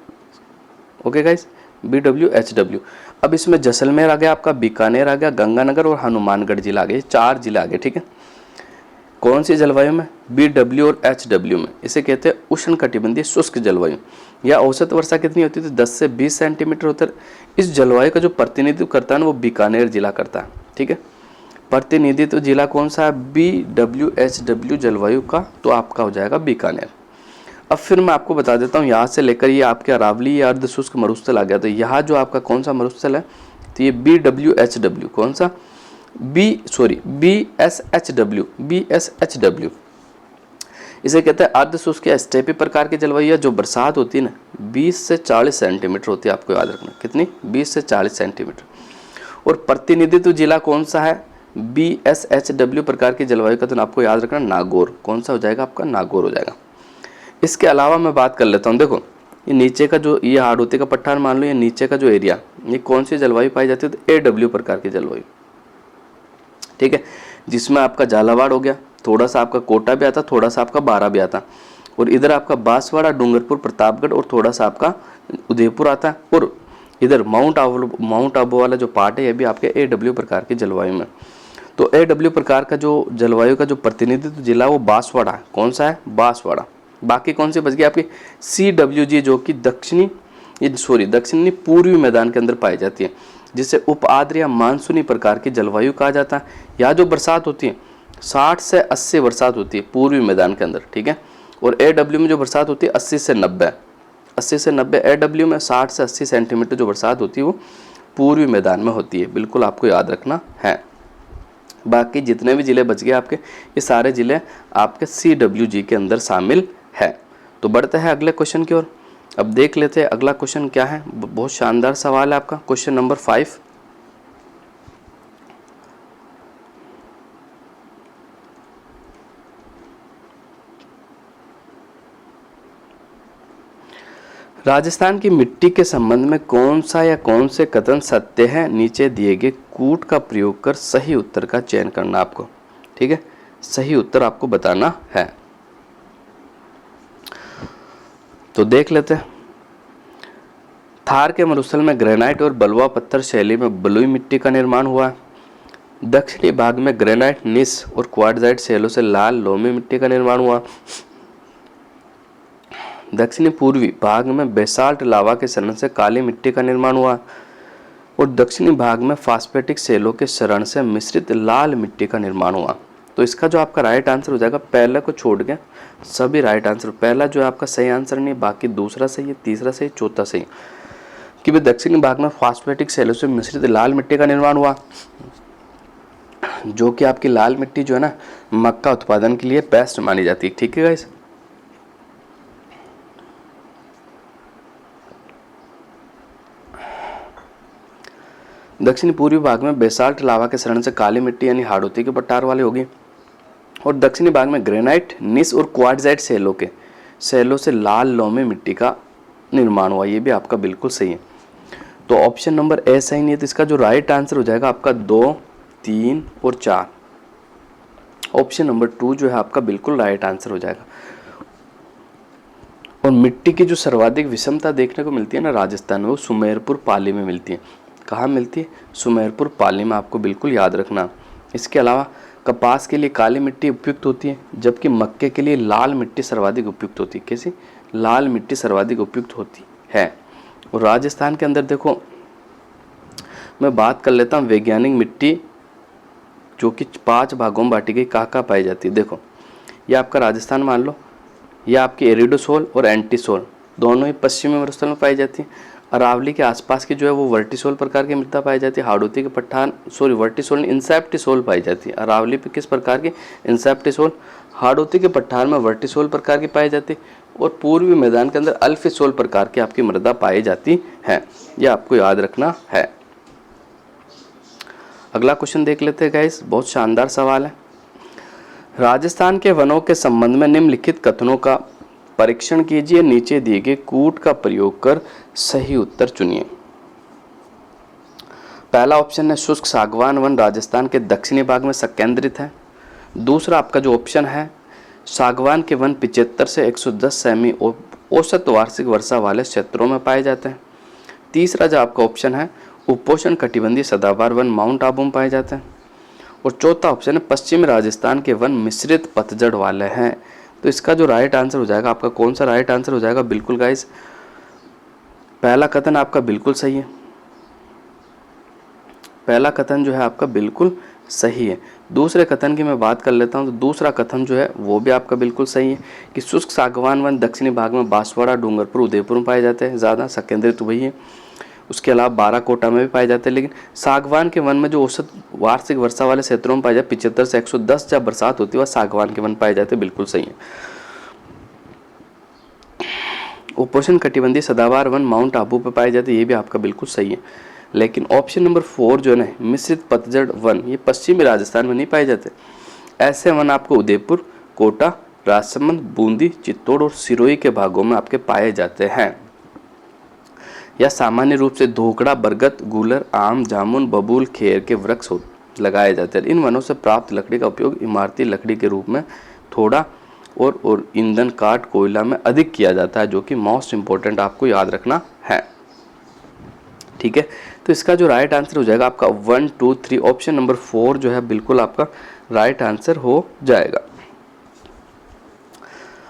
Okay guys, BWHW। अब इसमें जैसलमेर आ गया आपका, बीकानेर आ गया, गंगानगर और हनुमानगढ़ जिला आ गया, 4 जिला आ गए, ठीक है। कौन सी जलवायु में? BW और HW में। इसे कहते हैं उष्णकटिबंधीय शुष्क जलवायु। या औसत वर्षा कितनी होती है? तो 10 से 20 सेंटीमीटर होता है। इस जलवायु का जो प्रतिनिधित्व करता है ना वो बीकानेर जिला करता है, ठीक है। प्रतिनिधित्व जिला कौन सा है? BWHW जलवायु का, तो आपका हो जाएगा बीकानेर। अब फिर मैं आपको बता देता हूँ, यहाँ से लेकर ये आपके अरावली या अर्ध शुष्क मरुस्थल आ गया, तो यहाँ जो आपका कौन सा मरुस्थल है? तो ये BWHW, कौन सा? BSHW। इसे कहते हैं अर्ध शुष्क या स्टेपी प्रकार की जलवायु, जो बरसात होती है ना 20 से 40 सेंटीमीटर होती है, आपको याद रखना। कितनी? 20 से 40 सेंटीमीटर। और प्रतिनिधित्व जिला कौन सा है? BSHW प्रकार की जलवायु का, तो आपको याद रखना नागौर। कौन सा हो जाएगा आपका? नागौर हो जाएगा। इसके अलावा मैं बात कर लेता हूँ, देखो ये नीचे का जो ये हाड़ौती का पठार मान लो, ये नीचे का जो एरिया, ये कौन सी जलवायु पाई जाती है? तो AW प्रकार की जलवायु, ठीक है। जिसमें आपका झालावाड़ हो गया, थोड़ा सा आपका कोटा भी आता, थोड़ा सा आपका बारा भी आता, और इधर आपका बांसवाड़ा, डूंगरपुर, प्रतापगढ़ और थोड़ा सा आपका उदयपुर आता है, और इधर माउंट आबू वाला जो पार्ट है ये भी आपके AW प्रकार की जलवायु में। तो AW प्रकार का जो जलवायु का जो प्रतिनिधित्व जिला वो बांसवाड़ा है। कौन सा है? बांसवाड़ा। बाकी कौन सी बच गई आपकी? CWG, जो कि दक्षिणी पूर्वी मैदान के अंदर पाई जाती है, जिसे उप आर्द्र या मानसूनी प्रकार की जलवायु कहा जाता है। यहाँ जो बरसात होती है 60 से 80 बरसात होती है पूर्वी मैदान के अंदर, ठीक है। और AW में जो बरसात होती है 80 से 90 AW में 60 से 80 सेंटीमीटर जो बरसात होती है वो पूर्वी मैदान में होती है। बिल्कुल आपको याद रखना है। बाकी जितने भी ज़िले बच गए आपके, ये सारे ज़िले आपके CWG के अंदर शामिल है। तो बढ़ते हैं अगले क्वेश्चन की ओर। अब देख लेते हैं अगला क्वेश्चन क्या है। बहुत शानदार सवाल है आपका, क्वेश्चन नंबर 5। राजस्थान की मिट्टी के संबंध में कौन सा या कौन से कथन सत्य है? नीचे दिए गए कूट का प्रयोग कर सही उत्तर का चयन करना आपको, ठीक है। सही उत्तर आपको बताना है। तो देख लेते हैं। थार के मरुस्थल में ग्रेनाइट और बलुआ पत्थर शैली में बलुई मिट्टी का निर्माण हुआ है। दक्षिणी भाग में ग्रेनाइट, नीस और क्वार्टजाइट शैलों से लाल लोमी मिट्टी का निर्माण हुआ। दक्षिणी पूर्वी भाग में बेसाल्ट लावा के शरण से काली मिट्टी का निर्माण हुआ, और दक्षिणी भाग में फास्फेटिक शैलों के शरण से मिश्रित लाल मिट्टी का निर्माण हुआ। तो इसका जो आपका राइट आंसर हो जाएगा, पहले को छोड़ के सभी राइट आंसर, पहला जो है आपका सही आंसर नहीं, बाकी दूसरा सही है, तीसरा सही, चौथा सही, कि भाई दक्षिणी भाग में फास्फेटिक शैलों से मिश्रित लाल मिट्टी का निर्माण हुआ, जो कि आपकी लाल मिट्टी जो है ना मक्का उत्पादन के लिए बेस्ट मानी जाती है, ठीक है गाइस। दक्षिणी पूर्वी भाग में बेसाल्ट लावा के शरण से काली मिट्टी यानी हाड़ौती के पठार वाले होगी, और दक्षिणी भाग में ग्रेनाइट, नीस और क्वार्टजाइट शैलों से लाल लोमी मिट्टी का निर्माण हुआ। ये भी आपका बिल्कुल सही है। तो ऑप्शन नंबर ए सही नहीं है, तो इसका जो राइट आंसर हो जाएगा आपका 2, 3 और 4। ऑप्शन नंबर 2 जो है आपका बिल्कुल राइट आंसर हो जाएगा। और मिट्टी की जो सर्वाधिक विषमता देखने को मिलती है ना राजस्थान में, वो सुमेरपुर पाली में मिलती है। कहाँ मिलती है? सुमेरपुर पाली में, आपको बिल्कुल याद रखना। इसके अलावा कपास के लिए काली मिट्टी उपयुक्त होती है, जबकि मक्के के लिए लाल मिट्टी सर्वाधिक उपयुक्त होती है। कैसी? लाल मिट्टी सर्वाधिक उपयुक्त होती है। और राजस्थान के अंदर देखो, मैं बात कर लेता हूँ वैज्ञानिक मिट्टी, जो कि 5 भागों में बांटी गई, कहाँ कहाँ पाई जाती है। देखो ये आपका राजस्थान मान लो, ये आपकी एरिडोसोल और एंटीसोल दोनों ही पश्चिमी मरुस्थल में पाई जाती है। अरावली के आसपास की जो है वो वर्टिसोल प्रकार की मृदा पाई जाती है। हाड़ौती के पठार वर्टिसोल इंसेप्टिसोल पाई जाती है। अरावली पे किस प्रकार की? इंसेप्टिसोल। हाड़ौती के पठार में वर्टिसोल प्रकार की पाई जाती है, और पूर्वी मैदान के अंदर अल्फिसोल प्रकार की आपकी मृदा पाई जाती है। यह आपको याद रखना है। अगला क्वेश्चन देख लेते हैं गाइस, बहुत शानदार सवाल है। राजस्थान के वनों के संबंध में निम्नलिखित कथनों का परीक्षण कीजिए, नीचे दिए गए कूट का प्रयोग कर सही उत्तर चुनिए। पहला ऑप्शन है शुष्क सागवान वन राजस्थान के दक्षिणी भाग में संकेंद्रित है। दूसरा आपका जो ऑप्शन है, सागवान के वन 75 से 110 सेमी औसत वार्षिक वर्षा वाले क्षेत्रों में पाए जाते हैं। तीसरा जो आपका ऑप्शन है, उपोष्ण कटिबंधीय सदाबहार वन माउंट आबू में पाए जाते हैं। और चौथा ऑप्शन है, पश्चिमी राजस्थान के वन मिश्रित पतझड़ वाले हैं। तो इसका जो राइट आंसर हो जाएगा आपका, कौन सा राइट आंसर हो जाएगा? बिल्कुल गाइस, पहला कथन आपका बिल्कुल सही है। पहला कथन जो है आपका बिल्कुल सही है। दूसरे कथन की मैं बात कर लेता हूं, तो दूसरा कथन जो है वो भी आपका बिल्कुल सही है कि शुष्क सागवान वन दक्षिणी भाग में बांसवाड़ा, डूंगरपुर, उदयपुर में पाए जाते हैं, ज़्यादा संकेंद्रित वही है। उसके अलावा बाराकोटा में भी पाए जाते हैं, लेकिन सागवान के वन में जो औसत वार्षिक वर्षा वाले क्षेत्रों में पाए जाते 75 से 110 जब बरसात होती है वह सागवान के वन पाए जाते हैं, बिल्कुल सही है। उपोष्ण कटिबंधीय सदाबहार वन माउंट आबू पे पाए जाते हैं, ये भी आपका बिल्कुल सही है। लेकिन ऑप्शन नंबर 4 जो है मिश्रित पतझड़ वन, ये पश्चिमी राजस्थान में नहीं पाए जाते। ऐसे वन आपको उदयपुर, कोटा, राजसमंद, बूंदी, चित्तौड़ और सिरोही के भागों में आपके पाए जाते हैं। या सामान्य रूप से धोकड़ा, बरगद, गूलर, आम, जामुन, बबूल, खेर के वृक्ष लगाए जाते हैं। इन वनों से प्राप्त लकड़ी का उपयोग इमारती लकड़ी के रूप में थोड़ा और ईंधन, काठ, कोयला में अधिक किया जाता है, जो कि मोस्ट इंपॉर्टेंट आपको याद रखना है। ठीक है, तो इसका जो राइट आंसर हो जाएगा आपका 1, 2, 3 ऑप्शन नंबर 4 जो है बिल्कुल आपका राइट आंसर हो जाएगा।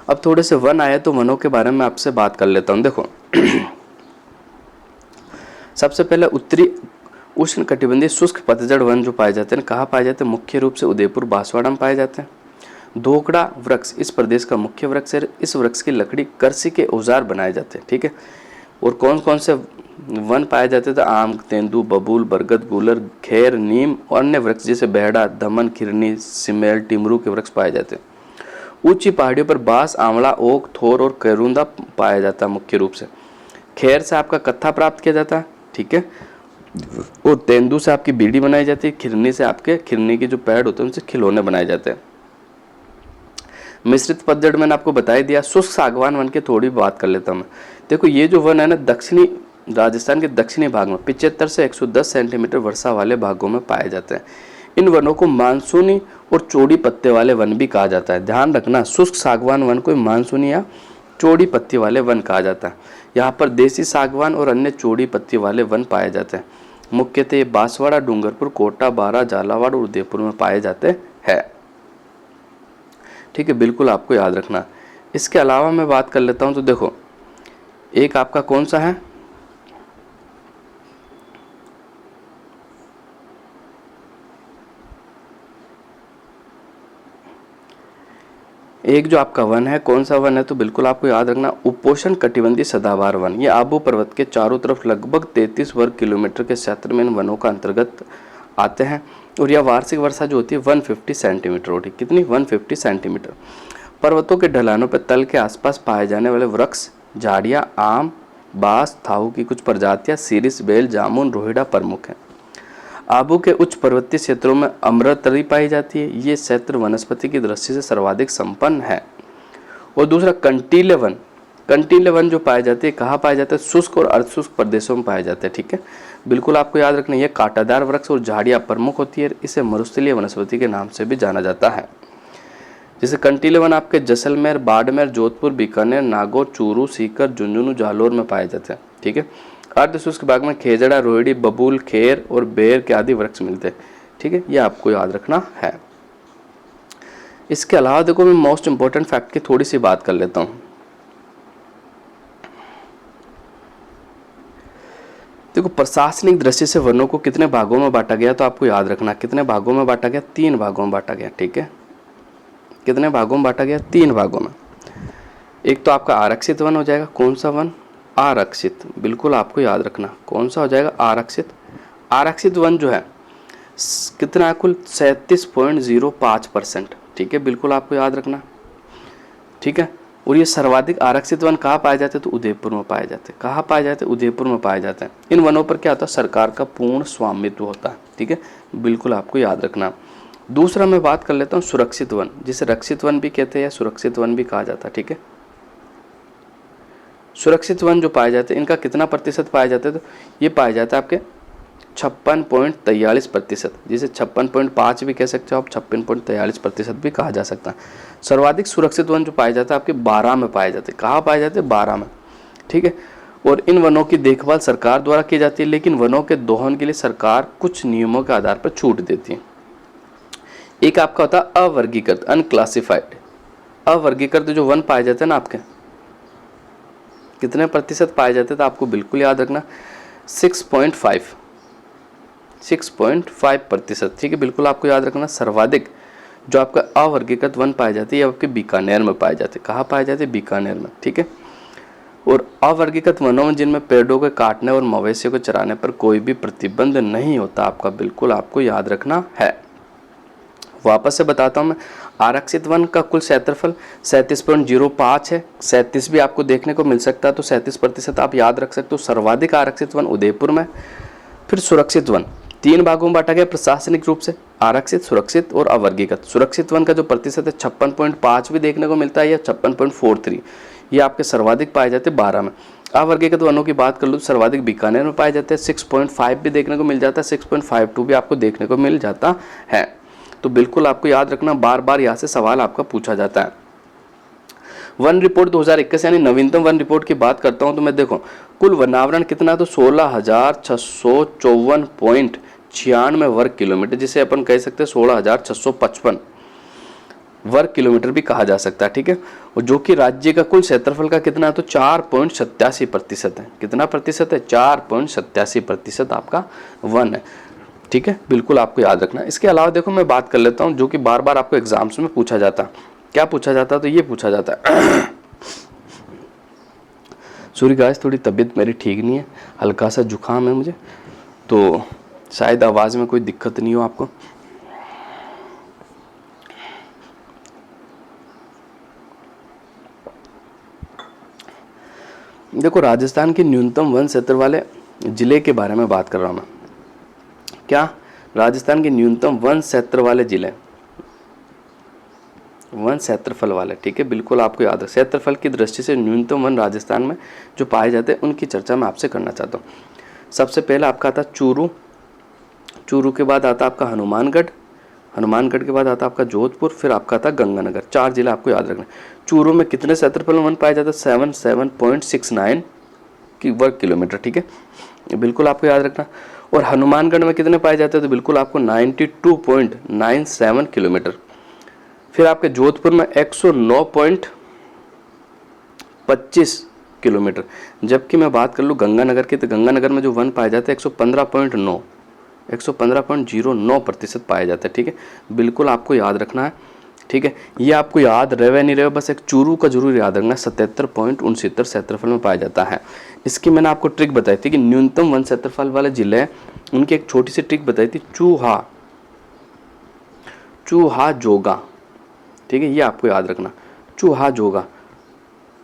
अब थोड़े से वन आए तो वनों के बारे में आपसे बात कर लेता हूं। देखो सबसे पहले उत्तरी उष्ण कटिबंधीय शुष्क पतझड़ वन जो पाए जाते हैं, कहाँ पाए जाते हैं? मुख्य रूप से उदयपुर, बांसवाड़ा में पाए जाते हैं। धोकड़ा वृक्ष इस प्रदेश का मुख्य वृक्ष है। इस वृक्ष की लकड़ी कृषि के औजार बनाए जाते हैं। ठीक है, और कौन कौन से वन पाए जाते थे? आम, तेंदू, बबूल, बरगद, गूलर, खेर, नीम और अन्य वृक्ष जैसे बेहड़ा, दमन, खिरनी, सिमेल, टिमरू के वृक्ष पाए जाते हैं। ऊंची पहाड़ियों पर बांस, आंवला, ओक, थोर और करूंदा पाया जाता है मुख्य रूप से। खेर से आपका कत्था प्राप्त किया जाता है। ठीक है, और तेंदू से आपकी बीड़ी बनाई जाती है। खिरनी से आपके खिरनी के जो पेड़ होते हैं उनसे खिलौने बनाए जाते हैं। मिश्रित पतझड़ मैंने आपको बता ही दिया। शुष्क सागवान वन की थोड़ी बात कर लेता हूं मैं। देखो ये जो वन है ना, दक्षिणी राजस्थान के दक्षिणी भाग में 75 से 110 सेंटीमीटर वर्षा वाले भागों में पाए जाते हैं। इन वनों को मानसूनी और चौड़ी पत्ते वाले वन भी कहा जाता है। ध्यान रखना, शुष्क सागवान वन को मानसूनी या चौड़ी पत्ती वाले वन कहा जाता है। यहाँ पर देसी सागवान और अन्य चौड़ी पत्ती वाले वन पाए जाते हैं। मुख्यतः ये बांसवाड़ा, डूंगरपुर, कोटा, बारा, झालावाड़ और उदयपुर में पाए जाते हैं। ठीक है, बिल्कुल आपको याद रखना। इसके अलावा मैं बात कर लेता हूँ, तो देखो एक आपका कौन सा है, एक जो आपका वन है, कौन सा वन है? तो बिल्कुल आपको याद रखना, उपोष्ण कटिबंधीय सदाबहार वन। ये आबू पर्वत के चारों तरफ लगभग 33 वर्ग किलोमीटर के क्षेत्र में इन वनों का अंतर्गत आते हैं। और यह वार्षिक वर्षा जो होती है 150 सेंटीमीटर होती है। कितनी? 150 सेंटीमीटर। पर्वतों के ढलानों पर तल के आसपास पाए जाने वाले वृक्ष, झाड़ियाँ, आम, बांस, थाऊ की कुछ प्रजातियाँ, सीरिस, बेल, जामुन, रोहिड़ा प्रमुख हैं। आबू के उच्च पर्वतीय क्षेत्रों में अमृतरी पाई जाती है। ये क्षेत्र वनस्पति की दृष्टि से सर्वाधिक संपन्न है। और दूसरा कंटीले वन। कंटीले वन जो पाए जाते हैं, कहाँ पाए जाते हैं? शुष्क और अर्धशुष्क प्रदेशों में पाए जाते हैं। ठीक है, बिल्कुल आपको याद रखना, ये कांटादार वृक्ष और झाड़ियाँ प्रमुख होती है। इसे मरुस्थलीय वनस्पति के नाम से भी जाना जाता है। जैसे कंटीले वन आपके जैसलमेर, बाड़मेर, जोधपुर, बीकानेर, नागौर, चूरू, सीकर, झुंझुनू, जालोर में पाए जाते हैं। ठीक है, अर्धशुष्क भाग में खेजड़ा, रोहिड़ी, बबूल, खेर और बेर के आदि वृक्ष मिलते हैं। ठीक है, ये आपको याद रखना है। इसके अलावा देखो मैं मोस्ट इंपॉर्टेंट फैक्ट की थोड़ी सी बात कर लेता हूँ। देखो प्रशासनिक दृष्टि से वनों को कितने भागों में बांटा गया, तो आपको याद रखना कितने भागों में बांटा गया? 3 भागों में बांटा गया। ठीक है, कितने भागों में बांटा गया? 3 भागों में। एक तो आपका आरक्षित वन हो जाएगा। कौन सा वन? आरक्षित। बिल्कुल आपको याद रखना कौन सा हो जाएगा? आरक्षित। आरक्षित वन जो है कितना है? कुल 37.05%। ठीक है, बिल्कुल आपको याद रखना। ठीक है, और ये सर्वाधिक आरक्षित वन कहाँ पाए जाते हैं? तो उदयपुर में पाए जाते हैं। कहाँ पाए जाते हैं? उदयपुर में पाए जाते हैं। इन वनों पर क्या होता है? सरकार का पूर्ण स्वामित्व होता है। ठीक है, बिल्कुल आपको याद रखना। दूसरा मैं बात कर लेता हूँ सुरक्षित वन, जिसे रक्षित वन भी कहते हैं या सुरक्षित वन भी कहा जाता है। ठीक है, सुरक्षित वन जो पाए जाते हैं इनका कितना प्रतिशत पाए जाते हैं, तो ये पाए जाता है आपके 56.43%, जिसे 56.5 भी कह सकते हो आप, 56.43% भी कहा जा सकता है। सर्वाधिक सुरक्षित वन जो पाए जाते हैं आपके 12 में पाए जाते हैं। कहाँ पाए जाते हैं? 12 में। ठीक है, और इन वनों की देखभाल सरकार द्वारा की जाती है, लेकिन वनों के दोहन के लिए सरकार कुछ नियमों के आधार पर छूट देती है। एक आपका होता है अवर्गीकृत, अनक्लासिफाइड। अवर्गीकृत जो वन पाए जाते हैं ना आपके, कितने प्रतिशत पाए जाते हैं, तो आपको बिल्कुल याद रखना 6.5%। ठीक है, बिल्कुल आपको याद रखना। सर्वाधिक जो आपका अवर्गीकृत वन पाए जाते हैं ये आपके बीकानेर में पाए जाते हैं। कहाँ पाए जाते हैं? बीकानेर में। ठीक है, और अवर्गीकृत वनों में जिनमें पेड़ों के काटने और मवेशियों को चराने पर कोई भी प्रतिबंध नहीं होता, आपका बिल्कुल आपको याद रखना है। वापस से बताता हूँ मैं, आरक्षित वन का कुल क्षेत्रफल 37.05 है। 37 भी आपको देखने को मिल सकता है, तो 37% आप याद रख सकते हो। सर्वाधिक आरक्षित वन उदयपुर में। फिर सुरक्षित वन 3 भागों में बांटा गया प्रशासनिक रूप से, आरक्षित, सुरक्षित और अवर्गीकृत। सुरक्षित वन का जो प्रतिशत है 56.5 भी देखने को मिलता है या 56.43, ये आपके सर्वाधिक पाए जाते हैं 12 में। अवर्गीकृत वनों की बात कर लो तो सर्वाधिक बीकानेर में पाए जाते हैं, 6.5 भी देखने को मिल जाता है, 6.52 भी आपको देखने को मिल जाता है। तो बिल्कुल आपको याद रखना, बार बार यहाँ से सवाल आपका पूछा जाता है। वन रिपोर्ट 2021 यानी नवीनतम वन रिपोर्ट की बात करता हूँ तो मैं देखो कुल वनावरण कितना, तो 16,654.96 वर्ग किलोमीटर, जिसे अपन कह सकते हैं 16,655 वर्ग किलोमीटर भी कहा जा सकता है। ठीक है, और जो कि राज्य का कुल क्षेत्रफल का कितना है, तो 4.87% है। कितना प्रतिशत है? 4.87% आपका वन है। ठीक है, बिल्कुल आपको याद रखना। इसके अलावा देखो मैं बात कर लेता हूँ जो कि बार बार आपको एग्जाम्स में पूछा जाता है। क्या पूछा जाता है? तो ये पूछा जाता है सॉरी गाइस, थोड़ी तबीयत मेरी ठीक नहीं है, हल्का सा जुकाम है मुझे, तो शायद आवाज़ में कोई दिक्कत नहीं हो आपको। देखो राजस्थान के न्यूनतम वन क्षेत्र वाले जिले के बारे में बात कर रहा हूँ मैं। क्या? राजस्थान के न्यूनतम वन क्षेत्र वाले जिले, वन क्षेत्रफल वाले। ठीक है, बिल्कुल आपको याद है। क्षेत्रफल की दृष्टि से न्यूनतम वन राजस्थान में जो पाए जाते हैं उनकी चर्चा मैं आपसे करना चाहता हूँ। सबसे पहला आपका आता चूरू, चूरू के बाद आता आपका हनुमानगढ़, हनुमानगढ़ के बाद आता आपका जोधपुर, फिर आपका आता गंगानगर। 4 जिला आपको याद रखना। चूरू में कितने क्षेत्रफल वन पाए जाते हैं? 77.69 की वर्ग किलोमीटर। ठीक है, बिल्कुल आपको याद रखना। और हनुमानगढ़ में कितने पाए जाते हैं? तो बिल्कुल आपको 92.97 किलोमीटर। फिर आपके जोधपुर में 109.25 किलोमीटर। जबकि मैं बात कर लूँ गंगानगर की, तो गंगानगर में जो वन पाए जाते हैं 115.09% पाए जाते हैं। ठीक है, बिल्कुल आपको याद रखना है। ठीक है, ये आपको याद रहे नहीं रहे, बस एक चूरू का जरूर याद रखना। 77.69 क्षेत्रफल में पाया जाता है। इसकी मैंने आपको ट्रिक बताई थी कि न्यूनतम वन क्षेत्रफल वाले जिले हैं, उनकी एक छोटी सी ट्रिक बताई थी, चूहा, चूहा जोगा। ठीक है, ये आपको याद रखना, चूहा जोगा।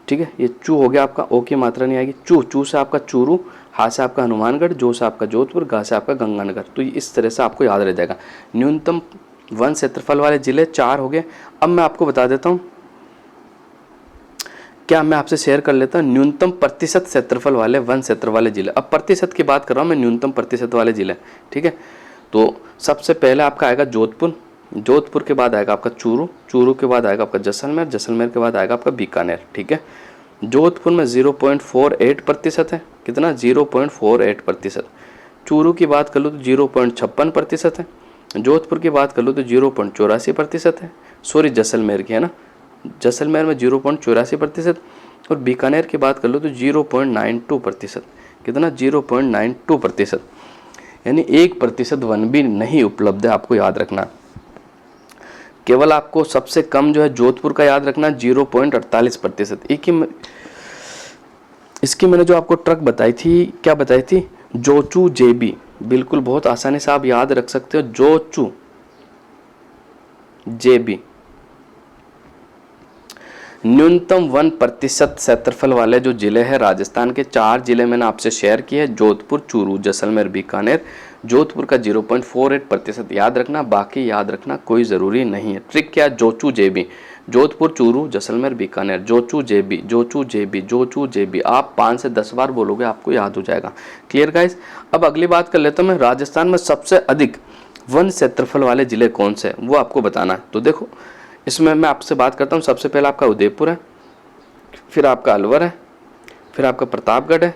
ठीक है, ये चू हो गया आपका, ओ की मात्रा नहीं आएगी। चू, चू से आपका चूरू, हा से आपका हनुमानगढ़, जो से आपका जोधपुर, गा से आपका गंगानगर। तो इस तरह से आपको याद रह जाएगा। न्यूनतम वन क्षेत्रफल वाले जिले 4 हो गए। अब मैं आपको बता देता हूँ, क्या मैं आपसे शेयर कर लेता हूँ न्यूनतम प्रतिशत क्षेत्रफल वाले वन क्षेत्र वाले जिले। अब प्रतिशत की बात कर रहा हूँ मैं, न्यूनतम प्रतिशत वाले जिले। ठीक है, तो सबसे पहले आपका आएगा जोधपुर, जोधपुर के बाद आएगा आपका चूरू, चूरू के बाद आएगा आपका जैसलमेर, जैसलमेर के बाद आएगा आपका बीकानेर। ठीक है, जोधपुर में 0.48% है। कितना? 0.48%। चूरू की बात कर लो तो 0.56% है। जोधपुर की बात कर लो तो 0.84% है। सॉरी, जैसलमेर की है ना, जैसलमेर में 0.84%। और बीकानेर की बात कर लो तो 0.92%। कितना? 0.92%। यानी 1% वन भी नहीं उपलब्ध है, आपको याद रखना। केवल आपको सबसे कम जो है जोधपुर का याद रखना, 0.48%। इसकी मैंने जो आपको ट्रक बताई थी, क्या बताई थी? जोचू जेबी। बिल्कुल बहुत आसानी से आप याद रख सकते हो, जोचू जेबी। न्यूनतम 1% क्षेत्रफल वाले जो जिले हैं राजस्थान के, 4 जिले मैंने आपसे शेयर किए, जोधपुर, चूरू, जैसलमेर, बीकानेर। जोधपुर का 0.48% याद रखना, बाकी याद रखना कोई ज़रूरी नहीं है। ट्रिक क्या? जोचू जेबी, जोधपुर, चूरू, जैसलमेर, बीकानेर, जोचू जेबी, जोचू जेबी, जोचू जेबी। आप 5 से 10 बार बोलोगे आपको याद हो जाएगा। Clear guys? अब अगली बात कर लेता हूँ मैं, राजस्थान में सबसे अधिक वन क्षेत्रफल वाले जिले कौन से हैं वो आपको बताना है। तो देखो इसमें मैं आपसे बात करता हूँ, सबसे पहले आपका उदयपुर है, फिर आपका अलवर है, फिर आपका प्रतापगढ़ है,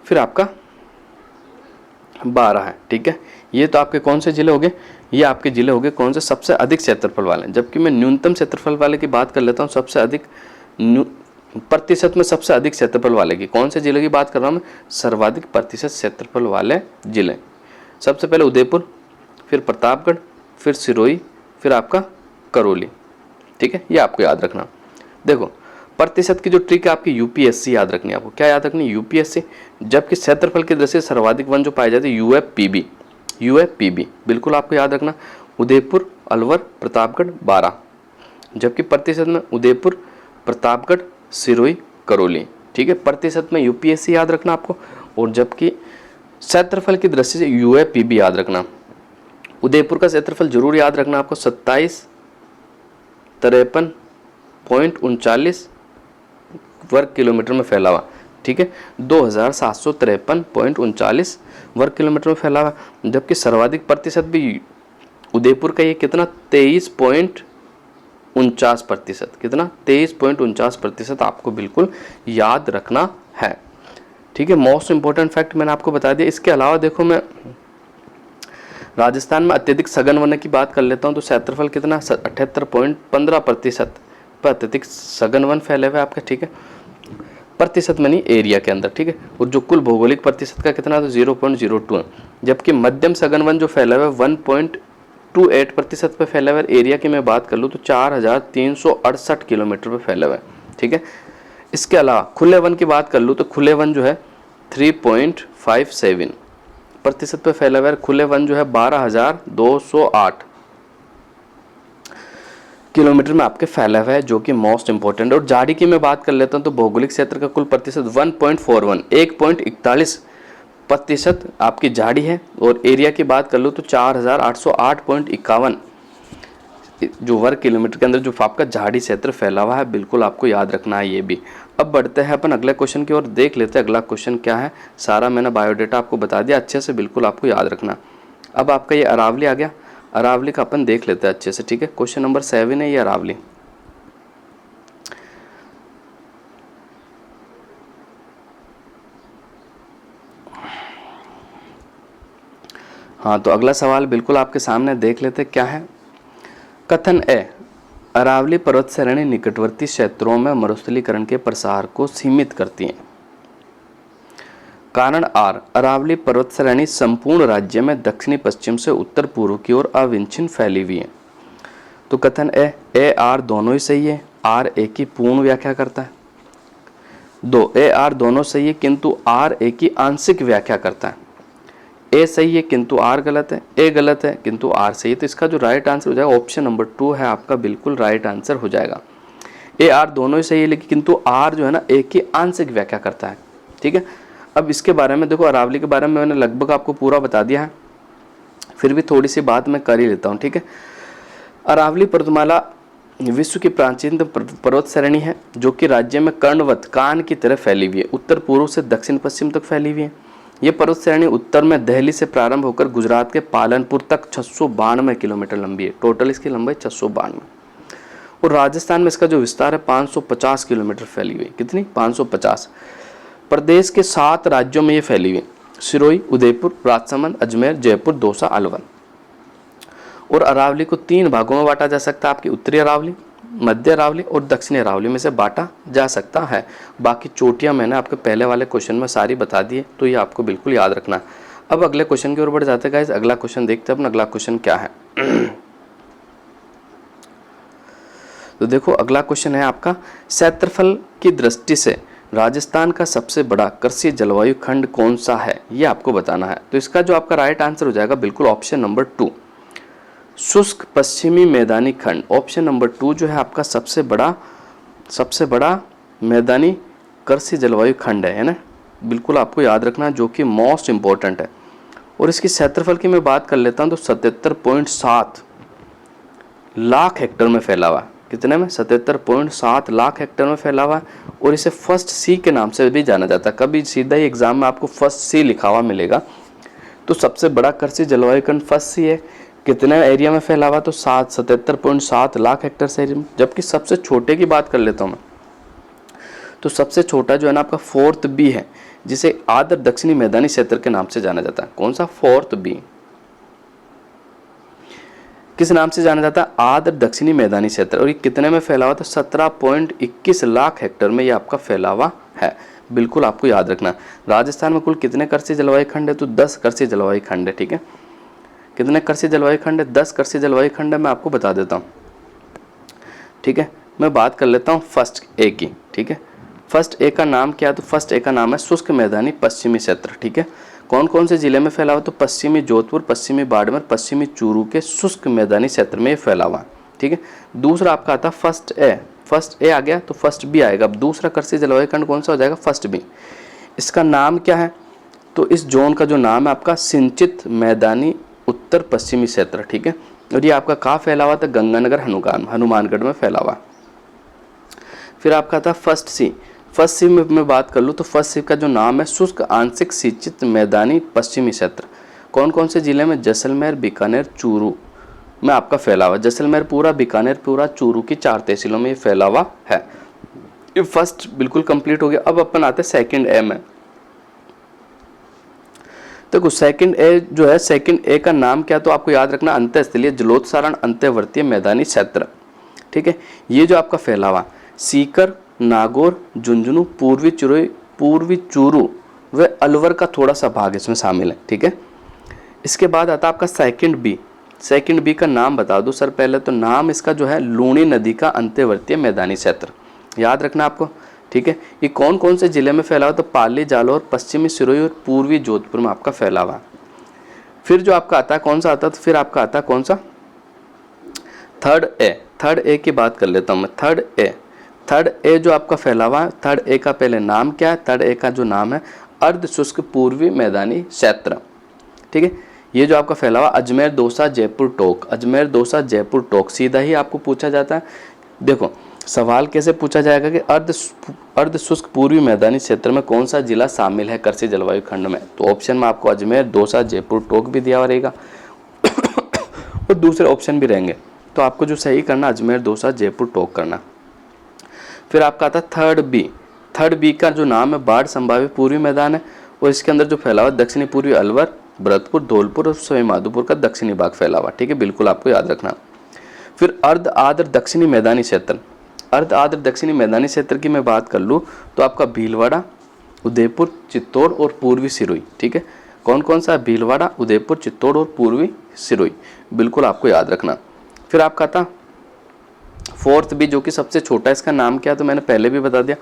फिर आपका 12 है। ठीक है, ये तो आपके कौन से जिले हो गए? ये आपके जिले हो गए कौन से सबसे अधिक क्षेत्रफल वाले। जबकि मैं न्यूनतम क्षेत्रफल वाले की बात कर लेता हूँ, सबसे अधिक प्रतिशत में सबसे अधिक क्षेत्रफल वाले की, कौन से जिले की बात कर रहा हूँ मैं? सर्वाधिक प्रतिशत क्षेत्रफल वाले जिले। सबसे पहले उदयपुर, फिर प्रतापगढ़, फिर सिरोही, फिर आपका करौली। ठीक है, ये आपको याद रखना। देखो प्रतिशत की जो ट्रिक है आपकी यूपीएससी याद रखनी है आपको। क्या याद रखनी? यूपीएससी। जबकि क्षेत्रफल की दृष्टि से सर्वाधिक वन जो पाए जाते हैं यूएफपीबी, यूएफपीबी बिल्कुल आपको याद रखना। उदयपुर, अलवर, प्रतापगढ़, 12। जबकि प्रतिशत में उदयपुर, प्रतापगढ़, सिरोही, करौली। ठीक है, प्रतिशत में यूपीएससी याद रखना आपको। और जबकि क्षेत्रफल की दृष्टि से यूएफपीबी याद रखना। उदयपुर का क्षेत्रफल जरूर याद रखना आपको, 2753.39 वर्ग किलोमीटर में फैला हुआ। ठीक है, 2753.39 वर्ग किलोमीटर में फैला हुआ। जबकि सर्वाधिक प्रतिशत भी उदयपुर का ये कितना? 23.49%। कितना? 23.49% आपको बिल्कुल याद रखना है। ठीक है, मोस्ट इंपॉर्टेंट फैक्ट मैंने आपको बता दिया। इसके अलावा देखो मैं राजस्थान में अत्यधिक सघन वन की बात कर लेता हूँ, तो क्षेत्रफल कितना? 78.15% पर अत्यधिक सघन वन फैले हुए आपके। ठीक है, प्रतिशत में नहीं, एरिया के अंदर। ठीक है, और जो कुल भौगोलिक प्रतिशत का कितना? तो 0.02 है। जबकि मध्यम सघन वन जो फैला हुआ है 1.28% पे फैला हुआ है। एरिया की मैं बात कर लूँ तो 4368 किलोमीटर पे फैला हुआ है। ठीक है, इसके अलावा खुले वन की बात कर लूँ तो खुले वन जो है 3.57% पे फैला हुआ है। खुले वन जो है 12,208 किलोमीटर में आपके फैला हुआ है, जो कि मोस्ट इंपॉर्टेंट। और झाड़ी की मैं बात कर लेता हूं तो भौगोलिक क्षेत्र का कुल प्रतिशत 1.41 1.41% आपकी झाड़ी है। और एरिया की बात कर लूँ तो 4,808.51 जो वर्ग किलोमीटर के अंदर जो आपका झाड़ी क्षेत्र फैला हुआ है, बिल्कुल आपको याद रखना है ये भी। अब बढ़ते हैं अपन अगले क्वेश्चन की ओर, देख लेते हैं अगला क्वेश्चन क्या है। सारा मैंने बायोडेटा आपको बता दिया अच्छे से, बिल्कुल आपको याद रखना। अब आपका ये अरावली आ गया, अरावली का अपन देख लेते हैं अच्छे से। ठीक है, क्वेश्चन नंबर 7 है ये अरावली। हाँ, तो अगला सवाल बिल्कुल आपके सामने देख लेते क्या है। कथन ए, अरावली पर्वत श्रेणी निकटवर्ती क्षेत्रों में मरुस्थलीकरण के प्रसार को सीमित करती है। कारण आर, अरावली पर्वत श्रेणी संपूर्ण राज्य में दक्षिणी पश्चिम से उत्तर पूर्व की ओर अविच्छिन्न फैली हुई है। तो कथन ए आर दोनों ही सही है, आर ए की पूर्ण व्याख्या करता है। 2, ए आर दोनों सही है किंतु आर ए की आंशिक व्याख्या करता है। ए सही है किंतु आर गलत है, ए गलत है किंतु आर सही है। तो इसका जो राइट आंसर हो जाएगा ऑप्शन नंबर 2 है आपका, बिल्कुल राइट आंसर हो जाएगा। ए आर दोनों ही सही है लेकिन किंतु आर जो है ना ए की आंशिक व्याख्या करता है। ठीक है, अब इसके बारे में देखो, अरावली के बारे में मैंने लगभग आपको पूरा बता दिया है, फिर भी थोड़ी सी बात मैं कर ही लेता हूँ। ठीक है, अरावली पर्वतमाला विश्व की प्राचीन पर्वत श्रेणी है जो कि राज्य में कर्णवत कान की तरह फैली हुई है, उत्तर पूर्व से दक्षिण पश्चिम तक फैली हुई है। ये पर्वत श्रेणी उत्तर में दिल्ली से प्रारंभ होकर गुजरात के पालनपुर तक 692 किलोमीटर लंबी है। टोटल इसकी लंबाई 692। और राजस्थान में इसका जो विस्तार है 550 किलोमीटर फैली हुई है। कितनी? 550। प्रदेश के 7 राज्यों में ये फैली हुई है, सिरोही, उदयपुर, राजसमंद, अजमेर, जयपुर, दौसा, अलवर। और अरावली को 3 भागों में बांटा जा सकता है, आपकी उत्तरी अरावली, मध्य अरावली और दक्षिणी अरावली में से बांटा जा सकता है। बाकी चोटियां मैंने आपके पहले वाले क्वेश्चन में सारी बता दी है, तो ये आपको बिल्कुल याद रखना है। अब अगले क्वेश्चन की ओर बढ़ जाते हैं गाइस। अगला क्वेश्चन देखते हैं अपन, अगला क्वेश्चन क्या है। तो देखो अगला क्वेश्चन है आपका, क्षेत्रफल की दृष्टि से राजस्थान का सबसे बड़ा कृषि जलवायु खंड कौन सा है, ये आपको बताना है। तो इसका जो आपका राइट आंसर हो जाएगा बिल्कुल ऑप्शन नंबर 2, शुष्क पश्चिमी मैदानी खंड। ऑप्शन नंबर 2 जो है आपका सबसे बड़ा सबसे बड़ा मैदानी कृषि जलवायु खंड है ना, बिल्कुल आपको याद रखना, जो कि मोस्ट इम्पोर्टेंट है। और इसकी क्षेत्रफल की मैं बात कर लेता हूँ तो 77.7 लाख हेक्टेयर में फैला हुआ। कितने में? 77.7 लाख हेक्टेयर में फैला हुआ। और इसे फर्स्ट सी के नाम से भी जाना जाता है। कभी सीधा ही एग्जाम में आपको फर्स्ट सी लिखा हुआ मिलेगा। तो सबसे बड़ा कृषि जलवायु खंड फर्स्ट सी है। कितने एरिया में फैला हुआ? तो 77.7 लाख हेक्टेयर से एरिया में। जबकि सबसे छोटे की बात कर लेता हूँ मैं, तो सबसे छोटा जो है ना आपका फोर्थ बी है, जिसे आर्द्र दक्षिणी मैदानी क्षेत्र के नाम से जाना जाता है। कौन सा? Fourth B. किस नाम से जाना जाता है? आर्द्र दक्षिणी मैदानी क्षेत्र। और ये कितने में फैला हुआ? तो 17.21 लाख हेक्टेयर में ये आपका फैला हुआ है। बिल्कुल आपको याद रखना। राजस्थान में कुल कितने कृषि जलवायु खंड है? तो 10 कृषि जलवायु खंड है। ठीक है, कितने कृषि जलवायु खंड है? 10 कृषि जलवायु खंड है। मैं आपको बता देता हूँ। ठीक है, मैं बात कर लेता हूँ फर्स्ट ए की। ठीक है, फर्स्ट ए का नाम क्या है? तो फर्स्ट ए का नाम है शुष्क मैदानी पश्चिमी क्षेत्र। ठीक है, कौन कौन से जिले में फैला हुआ? तो पश्चिमी जोधपुर, पश्चिमी बाड़मेर, पश्चिमी चूरू के शुष्क मैदानी क्षेत्र में ये फैला हुआ। ठीक है, दूसरा आपका आता है फर्स्ट ए। फर्स्ट ए आ गया तो फर्स्ट बी आएगा। अब दूसरा कृषि जलवायु खंड कौन सा हो जाएगा? First B. इसका नाम क्या है? तो इस जोन का जो नाम है आपका सिंचित मैदानी उत्तर पश्चिमी क्षेत्र। ठीक है, और ये आपका कहाँ फैला हुआ था? गंगानगर हनुमानगढ़ में फैला हुआ। फिर आपका था फर्स्ट सी। फर्स्ट सी में मैं बात कर लूँ तो फर्स्ट सी का जो नाम है शुष्क आंशिक सिंचित मैदानी पश्चिमी क्षेत्र। कौन कौन से जिले में? जैसलमेर, बीकानेर, चूरू में आपका फैला हुआ। जैसलमेर पूरा, बीकानेर पूरा, चूरू की 4 तहसीलों में ये फैला हुआ है। ये फर्स्ट बिल्कुल कंप्लीट हो गया। अब अपन आते हैं सेकंड ए में। देखो सेकंड ए जो है, सेकंड ए का नाम क्या? तो आपको याद रखना, अंतःस्थलीय जलोत्सारण अंतःवर्तीय मैदानी क्षेत्र। ठीक है, ये जो आपका फैला हुआ सीकर, नागौर, झुंझुनू, पूर्वी चूरू व अलवर का थोड़ा सा भाग इसमें शामिल है। ठीक है, इसके बाद आता है आपका सेकंड बी। सेकंड बी का नाम बता दो सर पहले। तो नाम इसका जो है लूणी नदी का अंतर्वर्तीय मैदानी क्षेत्र, याद रखना आपको। ठीक है, ये कौन कौन से जिले में फैला हुआ? तो पाली, जालौर, पश्चिमी सिरोही और पूर्वी जोधपुर में आपका फैला हुआ। फिर जो आपका आता है कौन सा आता है? तो फिर आपका आता है कौन सा? Third A. थर्ड ए की बात कर लेता हूँ मैं। थर्ड ए जो आपका फैला हुआ है, थर्ड ए का पहले नाम क्या है? थर्ड ए का जो नाम है अर्ध शुष्क पूर्वी मैदानी क्षेत्र। ठीक है, ये जो आपका फैला हुआ अजमेर, दौसा, जयपुर, टोंक। अजमेर, दौसा, जयपुर, टोंक सीधा ही आपको पूछा जाता है। देखो सवाल कैसे पूछा जाएगा कि अर्ध शुष्क पूर्वी मैदानी क्षेत्र में कौन सा जिला शामिल है कृषि जलवायु खंड में? तो ऑप्शन में आपको अजमेर, दौसा, जयपुर, टोंक भी दिया हुआ रहेगा और दूसरे ऑप्शन भी रहेंगे। तो आपको जो सही करना अजमेर, दौसा, जयपुर, टोंक करना। फिर आपका आता है थर्ड बी। थर्ड बी का जो नाम है बाढ़ संभावित पूर्वी मैदान है और इसके अंदर जो फैला हुआ दक्षिणी पूर्वी अलवर, भरतपुर, धौलपुर और सवाई माधोपुर का दक्षिणी भाग फैला हुआ। ठीक है, बिल्कुल आपको याद रखना। फिर अर्ध आर्द्र दक्षिणी मैदानी क्षेत्र। अर्ध आर्द्र दक्षिणी मैदानी क्षेत्र की मैं बात कर लूँ तो आपका भीलवाड़ा, उदयपुर, चित्तौड़ और पूर्वी सिरोही। ठीक है, कौन कौन सा? भीलवाड़ा, उदयपुर, चित्तौड़ और पूर्वी सिरोही, बिल्कुल आपको याद रखना। फिर आपका था फोर्थ बी जो कि सबसे छोटा है। इसका नाम क्या है? तो मैंने पहले भी बता दिया,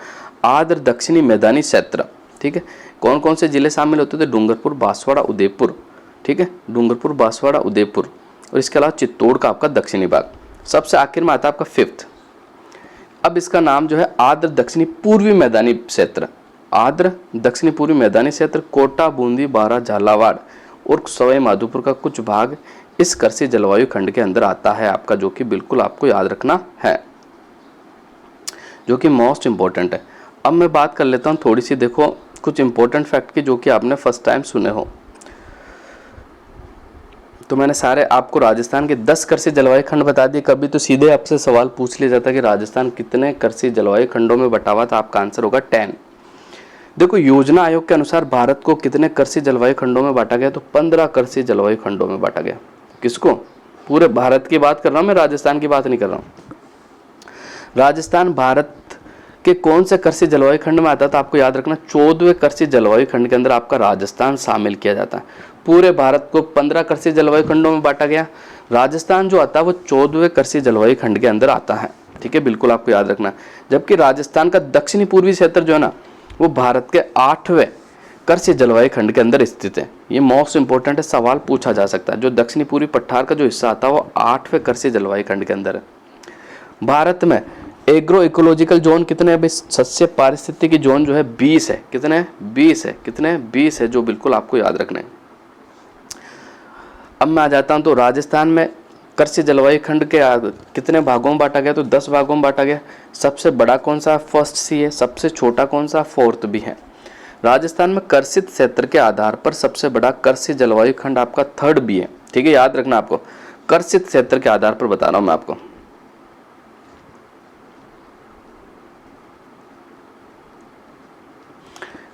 आर्द्र दक्षिणी मैदानी क्षेत्र। ठीक है, कौन कौन से जिले शामिल होते थे? डूंगरपुर, बांसवाड़ा, उदयपुर। ठीक है, डूंगरपुर, बांसवाड़ा, उदयपुर और इसके अलावा चित्तौड़ का आपका दक्षिणी भाग। सबसे आखिर में आता है आपका फिफ्थ। अब इसका नाम जो है आर्द्र दक्षिणी पूर्वी मैदानी क्षेत्र। आर्द्र दक्षिणी पूर्वी मैदानी क्षेत्र कोटा, बूंदी, बारां, झालावाड़ और सवाई माधोपुर का कुछ भाग इस कृषि जलवायु खंड के अंदर आता है आपका, जो कि बिल्कुल आपको याद रखना है, जो कि मोस्ट इंपॉर्टेंट है। अब मैं बात कर लेता हूँ थोड़ी सी, देखो कुछ इंपॉर्टेंट फैक्ट की जो कि आपने फर्स्ट टाइम सुने हो। तो मैंने सारे आपको राजस्थान के 10 कृषि जलवायु खंड बता दिए। कभी तो सीधे आपसे सवाल पूछ लिया जाता है कि राजस्थान कितने कृषि जलवायु खंडों में बटा हुआ, तो आपका आंसर होगा 10। देखो योजना आयोग के अनुसार भारत को कितने कृषि जलवायु खंडों में बांटा गया? तो 15 कृषि जलवायु खंडों में बांटा गया। किसको? पूरे भारत की बात कर रहा हूं मैं, राजस्थान की बात नहीं कर रहा हूं। राजस्थान भारत के कौन से कृषि जलवायु खंड में आता है? तो आपको याद रखना 14वें कृषि जलवायु खंड के अंदर आपका राजस्थान शामिल किया जाता है। पूरे भारत को 15 कृषि जलवायु खंडों में बांटा गया, राजस्थान जो आता है वो 14वें कृषि जलवायु खंड के अंदर आता है। ठीक है, बिल्कुल आपको याद रखना। जबकि राजस्थान का दक्षिणी पूर्वी क्षेत्र जो है ना, वो भारत के 8वें कृषि जलवायु खंड के अंदर स्थित है। ये मोस्ट इंपॉर्टेंट है, सवाल पूछा जा सकता है। जो दक्षिणी पूर्वी पठार का जो हिस्सा आता है वो 8वें कृषि जलवायु खंड के अंदर है। भारत में एग्रो इकोलॉजिकल जोन कितने हैं भाई? सस्य पारिस्थितिकी जोन जो है 20 है। कितने हैं? 20 है। कितने हैं? 20 है, जो बिल्कुल आपको याद रखना है। अब मैं आ जाता हूं तो राजस्थान में कृषि जलवायु खंड के कितने भागों में बांटा गया? तो 10 भागों में बांटा गया। सबसे बड़ा कौन सा? फर्स्ट सी है। सबसे छोटा कौन सा? फोर्थ बी है। राजस्थान में कर्षित क्षेत्र के आधार पर सबसे बड़ा कृषि जलवायु खंड आपका थर्ड बी है। ठीक है, याद रखना आपको, कर्षित क्षेत्र के आधार पर बता रहा हूं मैं आपको।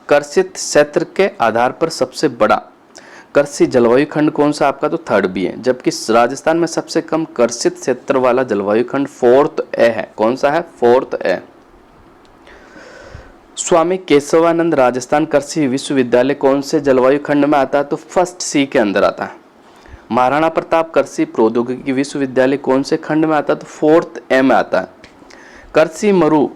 कर्षित क्षेत्र के आधार पर सबसे बड़ा कृषि जलवायु खंड कौन सा आपका? तो थर्ड बी है। जबकि राजस्थान में सबसे कम कर्षित क्षेत्र वाला जलवायु खंड फोर्थ ए है। कौन सा है? फोर्थ ए। स्वामी केशवानंद राजस्थान कृषि विश्वविद्यालय कौन से जलवायु खंड में आता है? तो फर्स्ट सी के अंदर आता है। महाराणा प्रताप कृषि प्रौद्योगिकी विश्वविद्यालय कौन से खंड में आता है? तो फोर्थ ए में आता है। कृषि मरु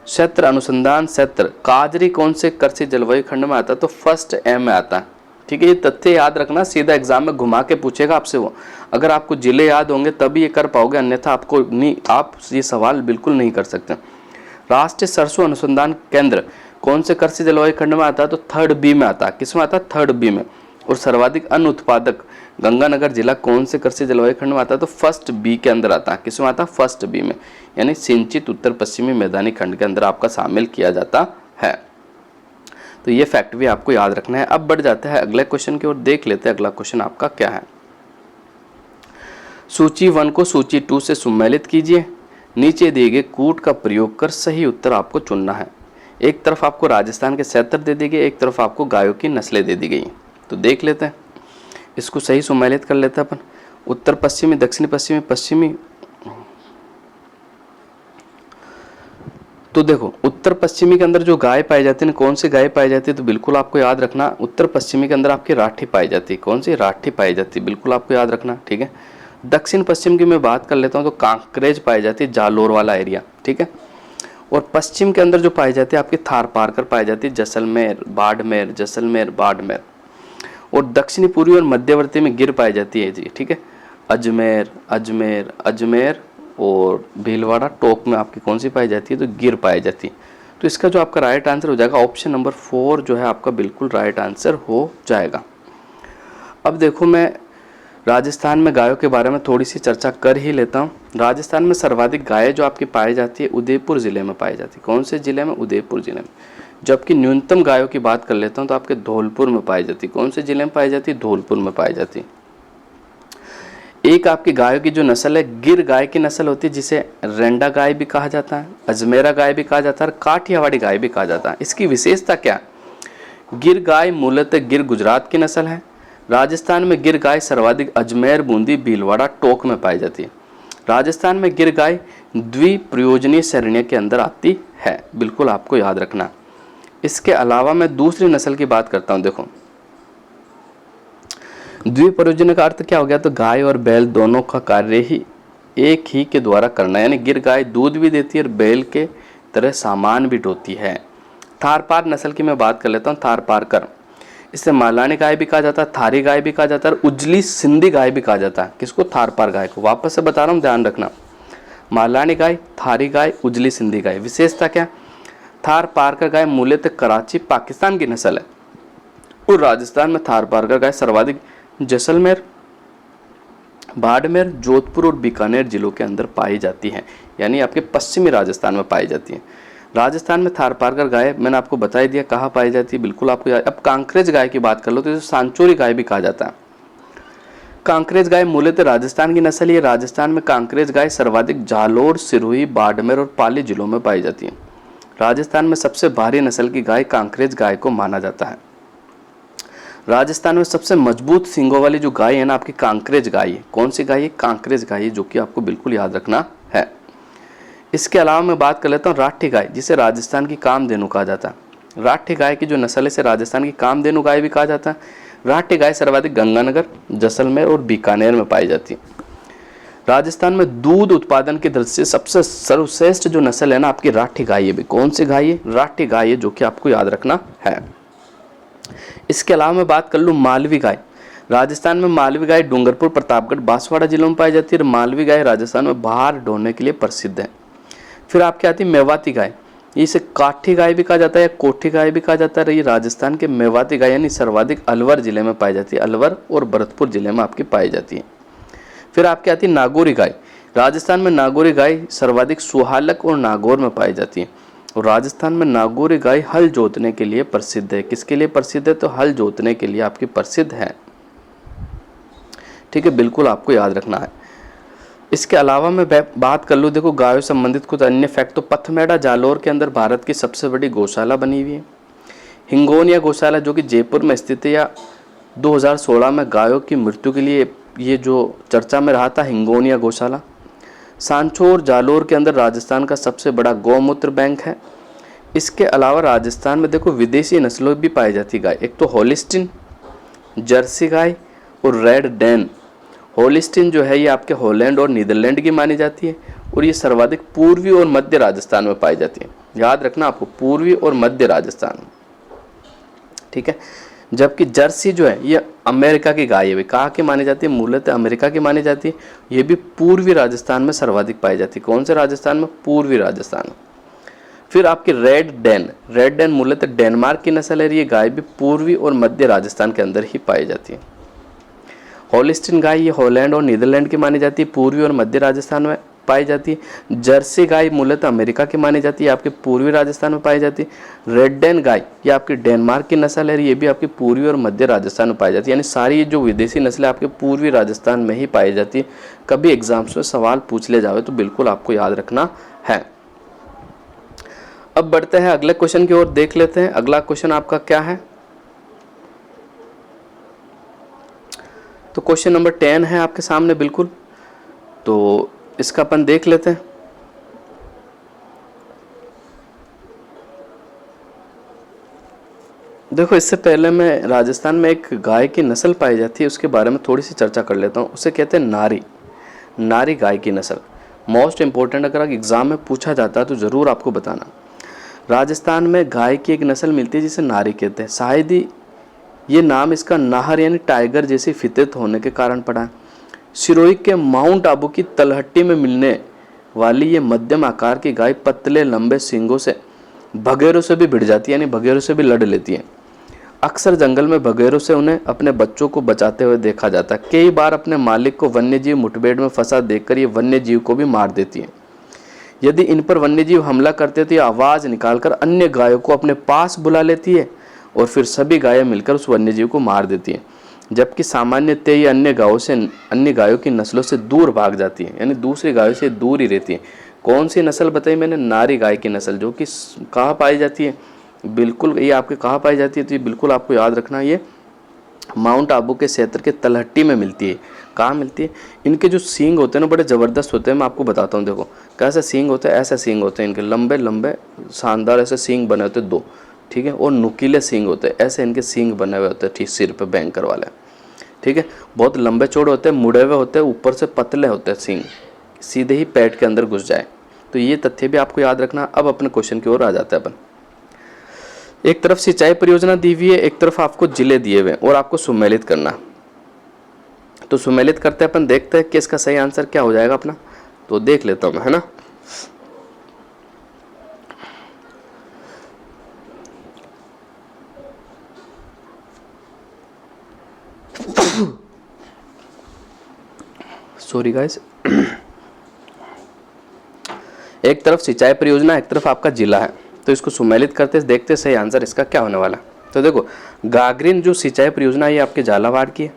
क्षेत्र अनुसंधान क्षेत्र काजरी कौन से कृषि जलवायु खंड में आता है? तो फर्स्ट ए में आता है। ठीक है, ये तथ्य याद रखना, सीधा एग्जाम में घुमा के पूछेगा आपसे वो। अगर आपको जिले याद होंगे तभी ये कर पाओगे, अन्यथा आपको नहीं, आप ये सवाल बिल्कुल नहीं कर सकते। राष्ट्रीय सरसों अनुसंधान केंद्र कौन से कृषि जलवायु खंड में आता है? तो थर्ड बी में आता है। किस में आता है? थर्ड बी में। और सर्वाधिक अन्न उत्पादक गंगानगर जिला कौन से कृषि जलवायु खंड में आता है? तो फर्स्ट बी के अंदर आता है। किस में आता है? फर्स्ट बी में, यानी सिंचित उत्तर पश्चिमी मैदानी खंड के अंदर आपका शामिल किया जाता है। तो ये फैक्ट भी आपको याद रखना है। अब बढ़ जाता है अगले क्वेश्चन की ओर, देख लेते हैं अगला क्वेश्चन आपका क्या है। सूची 1 को सूची 2 से सम्मिलित कीजिए। नीचे दिए गए कूट का प्रयोग कर सही उत्तर आपको चुनना है। एक तरफ आपको राजस्थान के क्षेत्र दे दी गई, एक तरफ आपको गायों की नस्लें दे दी गई। तो देख लेते हैं, इसको सही सम्मिलित कर लेते हैं अपन। उत्तर पश्चिमी, दक्षिणी पश्चिमी, पश्चिमी। तो देखो, उत्तर पश्चिमी के अंदर जो गाय पाई जाती है, कौन सी गाय पाई जाती है? तो बिल्कुल आपको याद रखना, उत्तर पश्चिमी के अंदर आपकी राठी पाई जाती है। कौन सी? राठी पाई जाती है, बिल्कुल आपको याद रखना। ठीक है, दक्षिण पश्चिम की मैं बात कर लेता हूँ तो कांकरेज पाई जाती है, जालोर वाला एरिया। ठीक है, और पश्चिम के अंदर जो पाई जाती है आपकी थार पारकर पाई जाती है, जैसलमेर, बाड़मेर, जैसलमेर, बाड़मेर। और दक्षिणी पूर्वी और मध्यवर्ती में गिर पाई जाती है जी। ठीक है, अजमेर, अजमेर, अजमेर और भीलवाड़ा टोक में आपकी कौन सी पाई जाती है? तो गिर पाई जाती है। तो इसका जो आपका राइट आंसर हो जाएगा ऑप्शन नंबर 4 जो है आपका बिल्कुल राइट आंसर हो जाएगा। अब देखो, मैं राजस्थान में गायों के बारे में थोड़ी सी चर्चा कर ही लेता हूँ। राजस्थान में सर्वाधिक गायें जो आपकी पाई जाती है उदयपुर जिले में पाई जाती है। कौन से जिले में? उदयपुर जिले में। जबकि न्यूनतम गायों की बात कर लेता हूँ तो आपके धौलपुर में पाई जाती है। कौन से जिले में पाई जाती है? धौलपुर में पाई जाती है। एक आपकी गायों की जो नस्ल है, गिर गाय की नस्ल होती है, जिसे रेंडा गाय भी कहा जाता है, अजमेरा गाय भी कहा जाता है, काठियावाड़ी गाय भी कहा जाता है। इसकी विशेषता क्या? गिर गाय मूलतः गिर गुजरात की नस्ल है। राजस्थान में गिर गाय सर्वाधिक अजमेर, बूंदी, भीलवाड़ा, टोक में पाई जाती है। राजस्थान में गिर गाय द्विप्रयोजनीय श्रेणी के अंदर आती है, बिल्कुल आपको याद रखना। इसके अलावा मैं दूसरी नस्ल की बात करता हूं। देखो, द्विप्रयोजन का अर्थ क्या हो गया? तो गाय और बैल दोनों का कार्य ही एक ही के द्वारा करना, यानी गिर गाय दूध भी देती है और बैल के तरह सामान भी ढोती है। थारपार नस्ल की मैं बात कर लेता हूँ, थारपारकर। इसे मालानी गाय भी कहा जाता है, थारी गाय भी कहा जाता है और उजली सिंधी गाय भी कहा जाता है। किसको? थारपार गाय को। वापस से बता रहा हूँ, ध्यान रखना। मालानी गाय, थारी गाय, उजली सिंधी गाय। विशेषता क्या? थारपारकर गाय मूलतः कराची, पाकिस्तान की नस्ल है और राजस्थान में थारपारकर गाय सर्वाधिक जैसलमेर, बाड़मेर, जोधपुर और बीकानेर जिलों के अंदर पाई जाती है, यानी आपके पश्चिमी राजस्थान में पाई जाती है। राजस्थान में थारपारकर गाय मैंने आपको बता ही दिया कहाँ पाई जाती है, बिल्कुल आपको याद। अब कांकरेज गाय की बात कर लो तो इसे सांचोरी गाय भी कहा जाता है। कांकरेज गाय मूलतः राजस्थान की नस्ल है। राजस्थान में कांकरेज गाय सर्वाधिक जालोर, सिरोही, बाड़मेर और पाली जिलों में पाई जाती है। राजस्थान में सबसे भारी नस्ल की गाय कांकरेज गाय को माना जाता है। राजस्थान में सबसे मजबूत सींगों वाली जो गाय है ना आपकी, कांकरेज गाय है। कौन सी गाय है? कांकरेज गाय है, जो कि आपको बिल्कुल याद रखना है। इसके अलावा मैं बात कर लेता हूँ राठी गाय, जिसे राजस्थान की कामधेनु कहा जाता है। राठी गाय की जो नस्ल है इसे राजस्थान की कामधेनु गाय भी कहा जाता है। राठी गाय सर्वाधिक गंगानगर, जैसलमेर और बीकानेर में पाई जाती है। राजस्थान में दूध उत्पादन की दृष्टि से सबसे सर्वश्रेष्ठ जो नस्ल है ना आपकी, राठी गाय है भी। कौन सी गाय है? राठी गाय है, जो कि आपको याद रखना है। इसके अलावा मैं बात कर लूँ मालवी गाय। राजस्थान में मालवी गाय डूंगरपुर, प्रतापगढ़, बांसवाड़ा जिलों में पाई जाती है और मालवी गाय राजस्थान में भार ढोने के लिए प्रसिद्ध है। फिर आपके आती है मेवाती गाय, इसे काठी गाय भी कहा जाता है या कोठी गाय भी कहा जाता है। ये राजस्थान के मेवाती गाय यानी सर्वाधिक अलवर जिले में पाई जाती है, अलवर और भरतपुर जिले में आपकी पाई जाती है। फिर आपकी आती है नागौरी गाय, राजस्थान में नागौरी गाय सर्वाधिक सुहालक और नागौर में पाई जाती है। और राजस्थान में नागौरी गाय हल जोतने के लिए प्रसिद्ध है। किसके लिए प्रसिद्ध है? तो हल जोतने के लिए आपकी प्रसिद्ध है। ठीक है, बिल्कुल आपको याद रखना है। इसके अलावा मैं बात कर लूँ, देखो गायों संबंधित कुछ अन्य फैक्ट, तो पथमेड़ा जालोर के अंदर भारत की सबसे बड़ी गौशाला बनी हुई है। हिंगोनिया गौशाला जो कि जयपुर में स्थित है, या 2016 में गायों की मृत्यु के लिए ये जो चर्चा में रहा था, हिंगोनिया गौशाला। सांचौर जालोर के अंदर राजस्थान का सबसे बड़ा गौमूत्र बैंक है। इसके अलावा राजस्थान में देखो विदेशी नस्लों भी पाई जाती है गाय, एक तो होलिस्टीन, जर्सी गाय और रेड डेन। होलिस्टीन जो है ये आपके हॉलैंड और नीदरलैंड की मानी जाती है और ये सर्वाधिक पूर्वी और मध्य राजस्थान में पाई जाती है। याद रखना आपको, पूर्वी और मध्य राजस्थान। ठीक है, जबकि जर्सी जो है ये अमेरिका की गाय है, कहाँ की मानी जाती है? मूलतः अमेरिका की मानी जाती है। ये भी पूर्वी राजस्थान में सर्वाधिक पाई जाती है। कौन से राजस्थान में? पूर्वी राजस्थान। फिर आपकी रेड डेन मूलतः डेनमार्क की नस्ल है। ये गाय भी पूर्वी और मध्य राजस्थान के अंदर ही पाई जाती है। होलिस्टीन गाय ये हॉलैंड और नीदरलैंड की मानी जाती है, पूर्वी और मध्य राजस्थान में पाई जाती है। जर्सी गाय मूलतः अमेरिका की मानी जाती है, आपके पूर्वी राजस्थान में पाई जाती है। रेड डेन गाय ये आपकी डेनमार्क की नस्ल है, ये भी आपकी पूर्वी और मध्य राजस्थान में पाई जाती है। यानी सारी जो विदेशी नस्लें आपके पूर्वी राजस्थान में ही पाई जाती है। कभी एग्जाम्स में सवाल पूछ ले जावे तो बिल्कुल आपको याद रखना है। अब बढ़ते हैं अगले क्वेश्चन की ओर, देख लेते हैं अगला क्वेश्चन आपका क्या है। तो क्वेश्चन नंबर 10 है आपके सामने बिल्कुल, तो इसका अपन देख लेते हैं। देखो इससे पहले मैं राजस्थान में एक गाय की नस्ल पाई जाती है उसके बारे में थोड़ी सी चर्चा कर लेता हूँ। उसे कहते हैं नारी गाय की नस्ल। मोस्ट इंपॉर्टेंट, अगर एग्जाम में पूछा जाता है तो ज़रूर आपको बताना। राजस्थान में गाय की एक नस्ल मिलती है जिसे नारी कहते हैं। शायद ही ये नाम इसका नाहर यानी टाइगर जैसी फितरत होने के कारण पड़ा है। सिरोही के माउंट आबू की तलहट्टी में मिलने वाली ये मध्यम आकार की गाय पतले लंबे सींगों से भगेरों से भी भिड़ जाती है, यानी भगेरों से भी लड़ लेती है। अक्सर जंगल में भगेरों से उन्हें अपने बच्चों को बचाते हुए देखा जाता है। कई बार अपने मालिक को वन्यजीव मुठभेड़ में फंसा देखकर ये वन्यजीव को भी मार देती है। यदि इन पर वन्यजीव हमला करते तो ये आवाज़ निकालकर अन्य गायों को अपने पास बुला लेती है और फिर सभी गायें मिलकर उस वन्यजीव को मार देती हैं। जबकि सामान्यतः ये अन्य गायों की नस्लों से दूर भाग जाती है, यानी दूसरी गायों से दूर ही रहती है। कौन सी नस्ल बताई मैंने? नारी गाय की नस्ल, जो कि कहाँ पाई जाती है? बिल्कुल ये आपके कहाँ पाई जाती है? तो ये बिल्कुल आपको याद रखना, ये माउंट आबू के क्षेत्र के तलहट्टी में मिलती है। कहाँ मिलती है? इनके जो सींग होते हैं ना बड़े ज़बरदस्त होते हैं, मैं आपको बताता हूँ। देखो कैसे सींग होते हैं, ऐसे सींग होते हैं इनके, लंबे लंबे शानदार ऐसे सींग बने होते हैं 2, ठीक है, और नुकीले सींग होते हैं, ऐसे इनके सींग बने हुए होते हैं ठीक सिर पे बैंकर वाले, ठीक है। बहुत लंबे चौड़े होते हैं, मुड़े हुए होते हैं, ऊपर से पतले होते हैं सींग, सीधे ही पेट के अंदर घुस जाए। तो ये तथ्य भी आपको याद रखना। अब अपने क्वेश्चन की ओर आ जाते हैं अपन। एक तरफ सिंचाई परियोजना दी हुई है, एक तरफ आपको जिले दिए हुए और आपको सुमेलित करना। तो सुमेलित करते हैं अपन, देखते हैं कि इसका सही आंसर क्या हो जाएगा अपना। तो देख लेता हूँ मैं, है ना। Sorry guys. एक तरफ सिंचाई परियोजना, एक तरफ आपका जिला है, तो इसको सुमेलित करते देखते सही आंसर इसका क्या होने वाला है। तो देखो गागरिन जो सिंचाई परियोजना ये आपके झालावाड़ की है,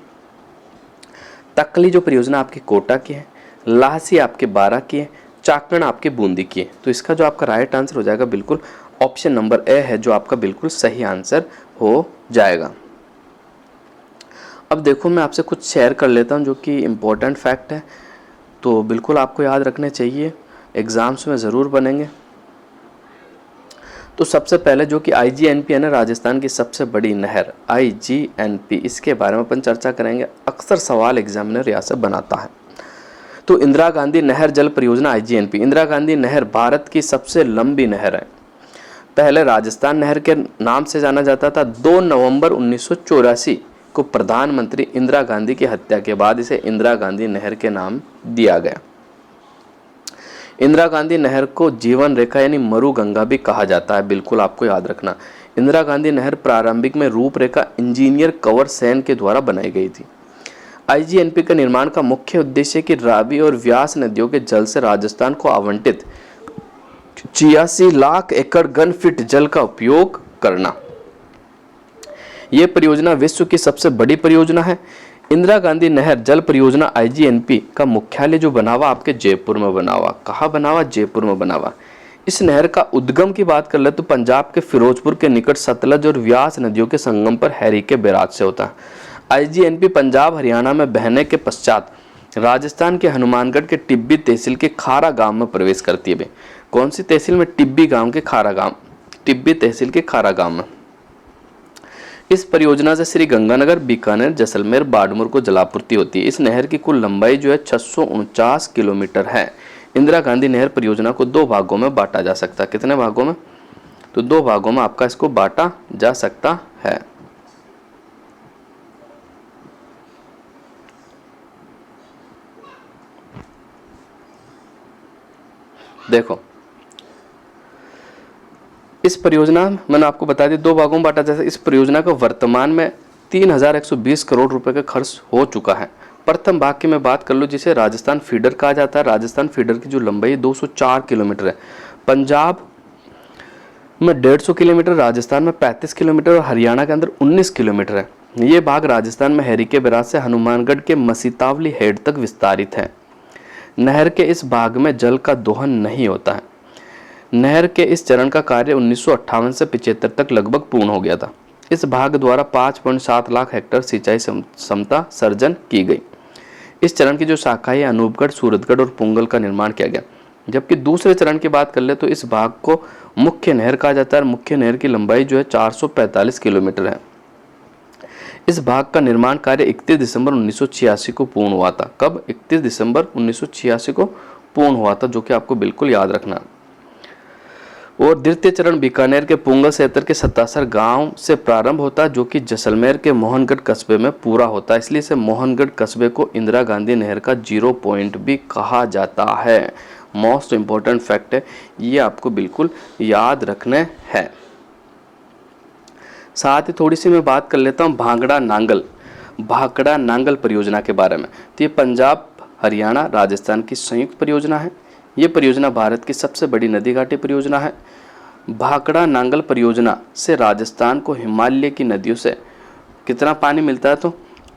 तकली जो परियोजना आपकी कोटा की है, लाहसी आपके बारा की है, चाकण आपके बूंदी की है। तो इसका जो आपका राइट आंसर हो जाएगा बिल्कुल ऑप्शन नंबर ए है, जो आपका बिल्कुल सही आंसर हो जाएगा। अब देखो मैं आपसे कुछ शेयर कर लेता हूँ जो कि इम्पोर्टेंट फैक्ट है, तो बिल्कुल आपको याद रखने चाहिए, एग्ज़ाम्स में ज़रूर बनेंगे। तो सबसे पहले जो कि IGNP है ना, राजस्थान की सबसे बड़ी नहर IGNP, इसके बारे में अपन चर्चा करेंगे। अक्सर सवाल एग्जामिनर यहाँ से बनाता है। तो इंदिरा गांधी नहर जल परियोजना IGNP, इंदिरा गांधी नहर भारत की सबसे लंबी नहर है। पहले राजस्थान नहर के नाम से जाना जाता था। 2 नवंबर 1984 को प्रधानमंत्री इंदिरा गांधी की हत्या के बाद इसे इंदिरा गांधी नहर के नाम दिया गया। इंदिरा गांधी नहर को जीवन रेखा यानी मरुगंगा भी कहा जाता है, बिल्कुल आपको याद रखना। इंदिरा गांधी नहर प्रारंभिक में रूपरेखा इंजीनियर कंवर सेन के द्वारा बनाई गई थी। आईजीएनपी का निर्माण का मुख्य उद्देश्य कि रावी और व्यास नदियों के जल से राजस्थान को आवंटित 86 लाख एकड़ घन फीट जल का उपयोग करना। यह परियोजना विश्व की सबसे बड़ी परियोजना है। इंदिरा गांधी नहर जल परियोजना आईजीएनपी का मुख्यालय जो बना हुआ आपके जयपुर में बना हुआ। कहाँ बना हुआ? जयपुर में बना हुआ। इस नहर का उद्गम की बात कर ले तो पंजाब के फिरोजपुर के निकट सतलज और व्यास नदियों के संगम पर हैरी के बैराज से होता है। आईजीएनपी पंजाब हरियाणा में बहने के पश्चात राजस्थान के हनुमानगढ़ के टिब्बी तहसील के खारा गांव में प्रवेश करती है। कौन सी तहसील में? टिब्बी गांव के खारा गांव, टिब्बी तहसील के खारा गांव में। इस परियोजना से श्री गंगानगर, बीकानेर, जैसलमेर, बाड़मेर को जलापूर्ति होती है। इस नहर की कुल लंबाई जो है 649 किलोमीटर है। इंदिरा गांधी नहर परियोजना को 2 भागों में बांटा जा सकता है। कितने भागों में? तो 2 भागों में आपका इसको बांटा जा सकता है। देखो, इस परियोजना मैंने आपको बता दी 2 भागों में बांटा जाता है। इस परियोजना को वर्तमान में 3120 करोड़ रुपए का खर्च हो चुका है। प्रथम भाग की मैं बात कर लूँ जिसे राजस्थान फीडर कहा जाता है। राजस्थान फीडर की जो लंबाई 204 किलोमीटर है। पंजाब में 150 किलोमीटर, राजस्थान में 35 किलोमीटर और हरियाणा के अंदर 19 किलोमीटर है। ये भाग राजस्थान में हैरी के बैराज से हनुमानगढ़ के मसीतावली हेड तक विस्तारित है। नहर के इस भाग में जल का दोहन नहीं होता है। नहर के इस चरण का कार्य 1958 से 75 तक लगभग पूर्ण हो गया था। इस भाग द्वारा 5.7 लाख हेक्टेयर सिंचाई क्षमता सर्जन की गई। इस चरण की जो शाखाएं अनूपगढ़, सूरतगढ़ और पुंगल का निर्माण किया गया। जबकि दूसरे चरण की बात कर ले तो इस भाग को मुख्य नहर कहा जाता है। मुख्य नहर की लंबाई जो है 445 किलोमीटर है। इस भाग का निर्माण कार्य 31 दिसंबर 1986 को पूर्ण हुआ था। कब? 31 दिसंबर 1986 को पूर्ण हुआ था, जो कि आपको बिल्कुल याद रखना। और द्वितीय चरण बीकानेर के पुंगल क्षेत्र के 77 गांव से प्रारंभ होता है, जो कि जैसलमेर के मोहनगढ़ कस्बे में पूरा होता है। इसलिए इसे मोहनगढ़ कस्बे को इंदिरा गांधी नहर का 0 पॉइंट भी कहा जाता है। मोस्ट इंपॉर्टेंट फैक्ट है, ये आपको बिल्कुल याद रखने हैं। साथ ही थोड़ी सी मैं बात कर लेता हूँ भांगड़ा नांगल परियोजना के बारे में। तो ये पंजाब, हरियाणा, राजस्थान की संयुक्त परियोजना है। ये परियोजना भारत की सबसे बड़ी नदी घाटी परियोजना है। भाखड़ा नांगल परियोजना से राजस्थान को हिमालय की नदियों से कितना पानी मिलता है? तो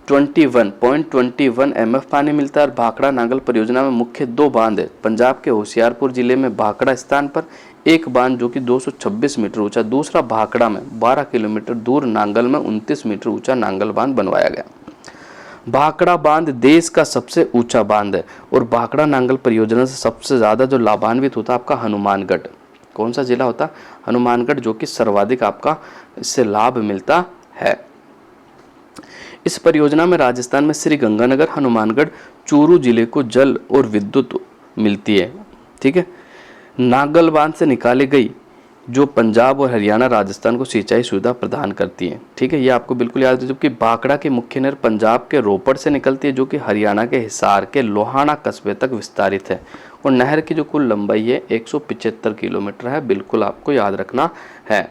21.21 MF पानी मिलता है। और भाखड़ा नांगल परियोजना में मुख्य 2 बांध है। पंजाब के होशियारपुर जिले में भाखड़ा स्थान पर एक बांध जो कि 226 मीटर ऊंचा, दूसरा भाखड़ा में 12 किलोमीटर दूर नांगल में 29 मीटर ऊंचा नांगल बांध बनवाया गया। भाखड़ा बांध देश का सबसे ऊंचा बांध है। और भाखड़ा नांगल परियोजना से सबसे ज्यादा जो लाभान्वित होता है आपका हनुमानगढ़। कौन सा जिला होता? हनुमानगढ़, जो कि सर्वाधिक आपका इससे लाभ मिलता है। इस परियोजना में राजस्थान में श्री गंगानगर, हनुमानगढ़, चूरू जिले को जल और विद्युत मिलती है। ठीक है। नांगल बांध से निकाली गई जो पंजाब और हरियाणा, राजस्थान को सिंचाई सुविधा प्रदान करती है। ठीक है, ये आपको बिल्कुल याद है। जबकि भाखड़ा की मुख्य नहर पंजाब के रोपड़ से निकलती है, जो कि हरियाणा के हिसार के लोहाना कस्बे तक विस्तारित है। और नहर की जो कुल लंबाई है 175 किलोमीटर है। बिल्कुल आपको याद रखना है।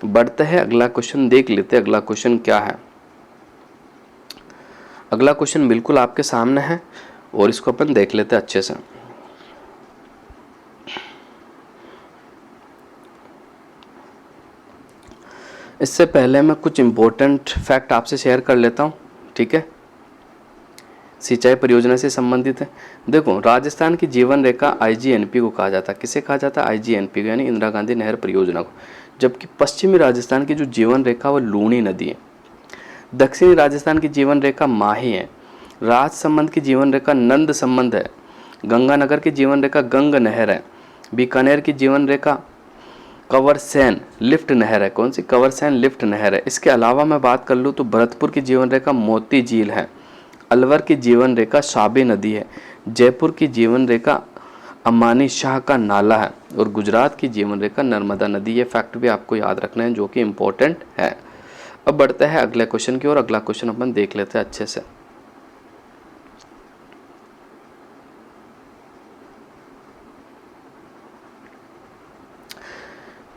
बढ़ते हैं, अगला क्वेश्चन देख लेते हैं। अगला क्वेश्चन क्या है? अगला क्वेश्चन बिल्कुल आपके सामने है और इसको अपन देख लेते हैं अच्छे से। इससे पहले मैं कुछ इंपॉर्टेंट फैक्ट आपसे शेयर कर लेता हूँ। ठीक है, सिंचाई परियोजना से संबंधित है। देखो, राजस्थान की जीवन रेखा आईजीएनपी को कहा जाता है। किसे कहा जाता है? आईजीएनपी को, यानी इंदिरा गांधी नहर परियोजना को। जबकि पश्चिमी राजस्थान की जो जीवन रेखा वो लूणी नदी है। दक्षिणी राजस्थान की जीवन रेखा माही है। राज संबंध की जीवन रेखा नंद संबंध है। गंगानगर की जीवन रेखा गंग नहर है। बीकानेर की जीवन रेखा कंवरसेन लिफ्ट नहर है। कौन सी? कंवरसेन लिफ्ट नहर है। इसके अलावा मैं बात कर लूँ तो भरतपुर की जीवन रेखा मोती झील है। अलवर की जीवन रेखा शाबी नदी है। जयपुर की जीवन रेखा अमानी शाह का नाला है। और गुजरात की जीवन रेखा नर्मदा नदी। ये फैक्ट भी आपको याद रखना है, जो कि इम्पोर्टेंट है। अब बढ़ते हैं अगले क्वेश्चन की ओर। अगला क्वेश्चन अपन देख लेते हैं अच्छे से।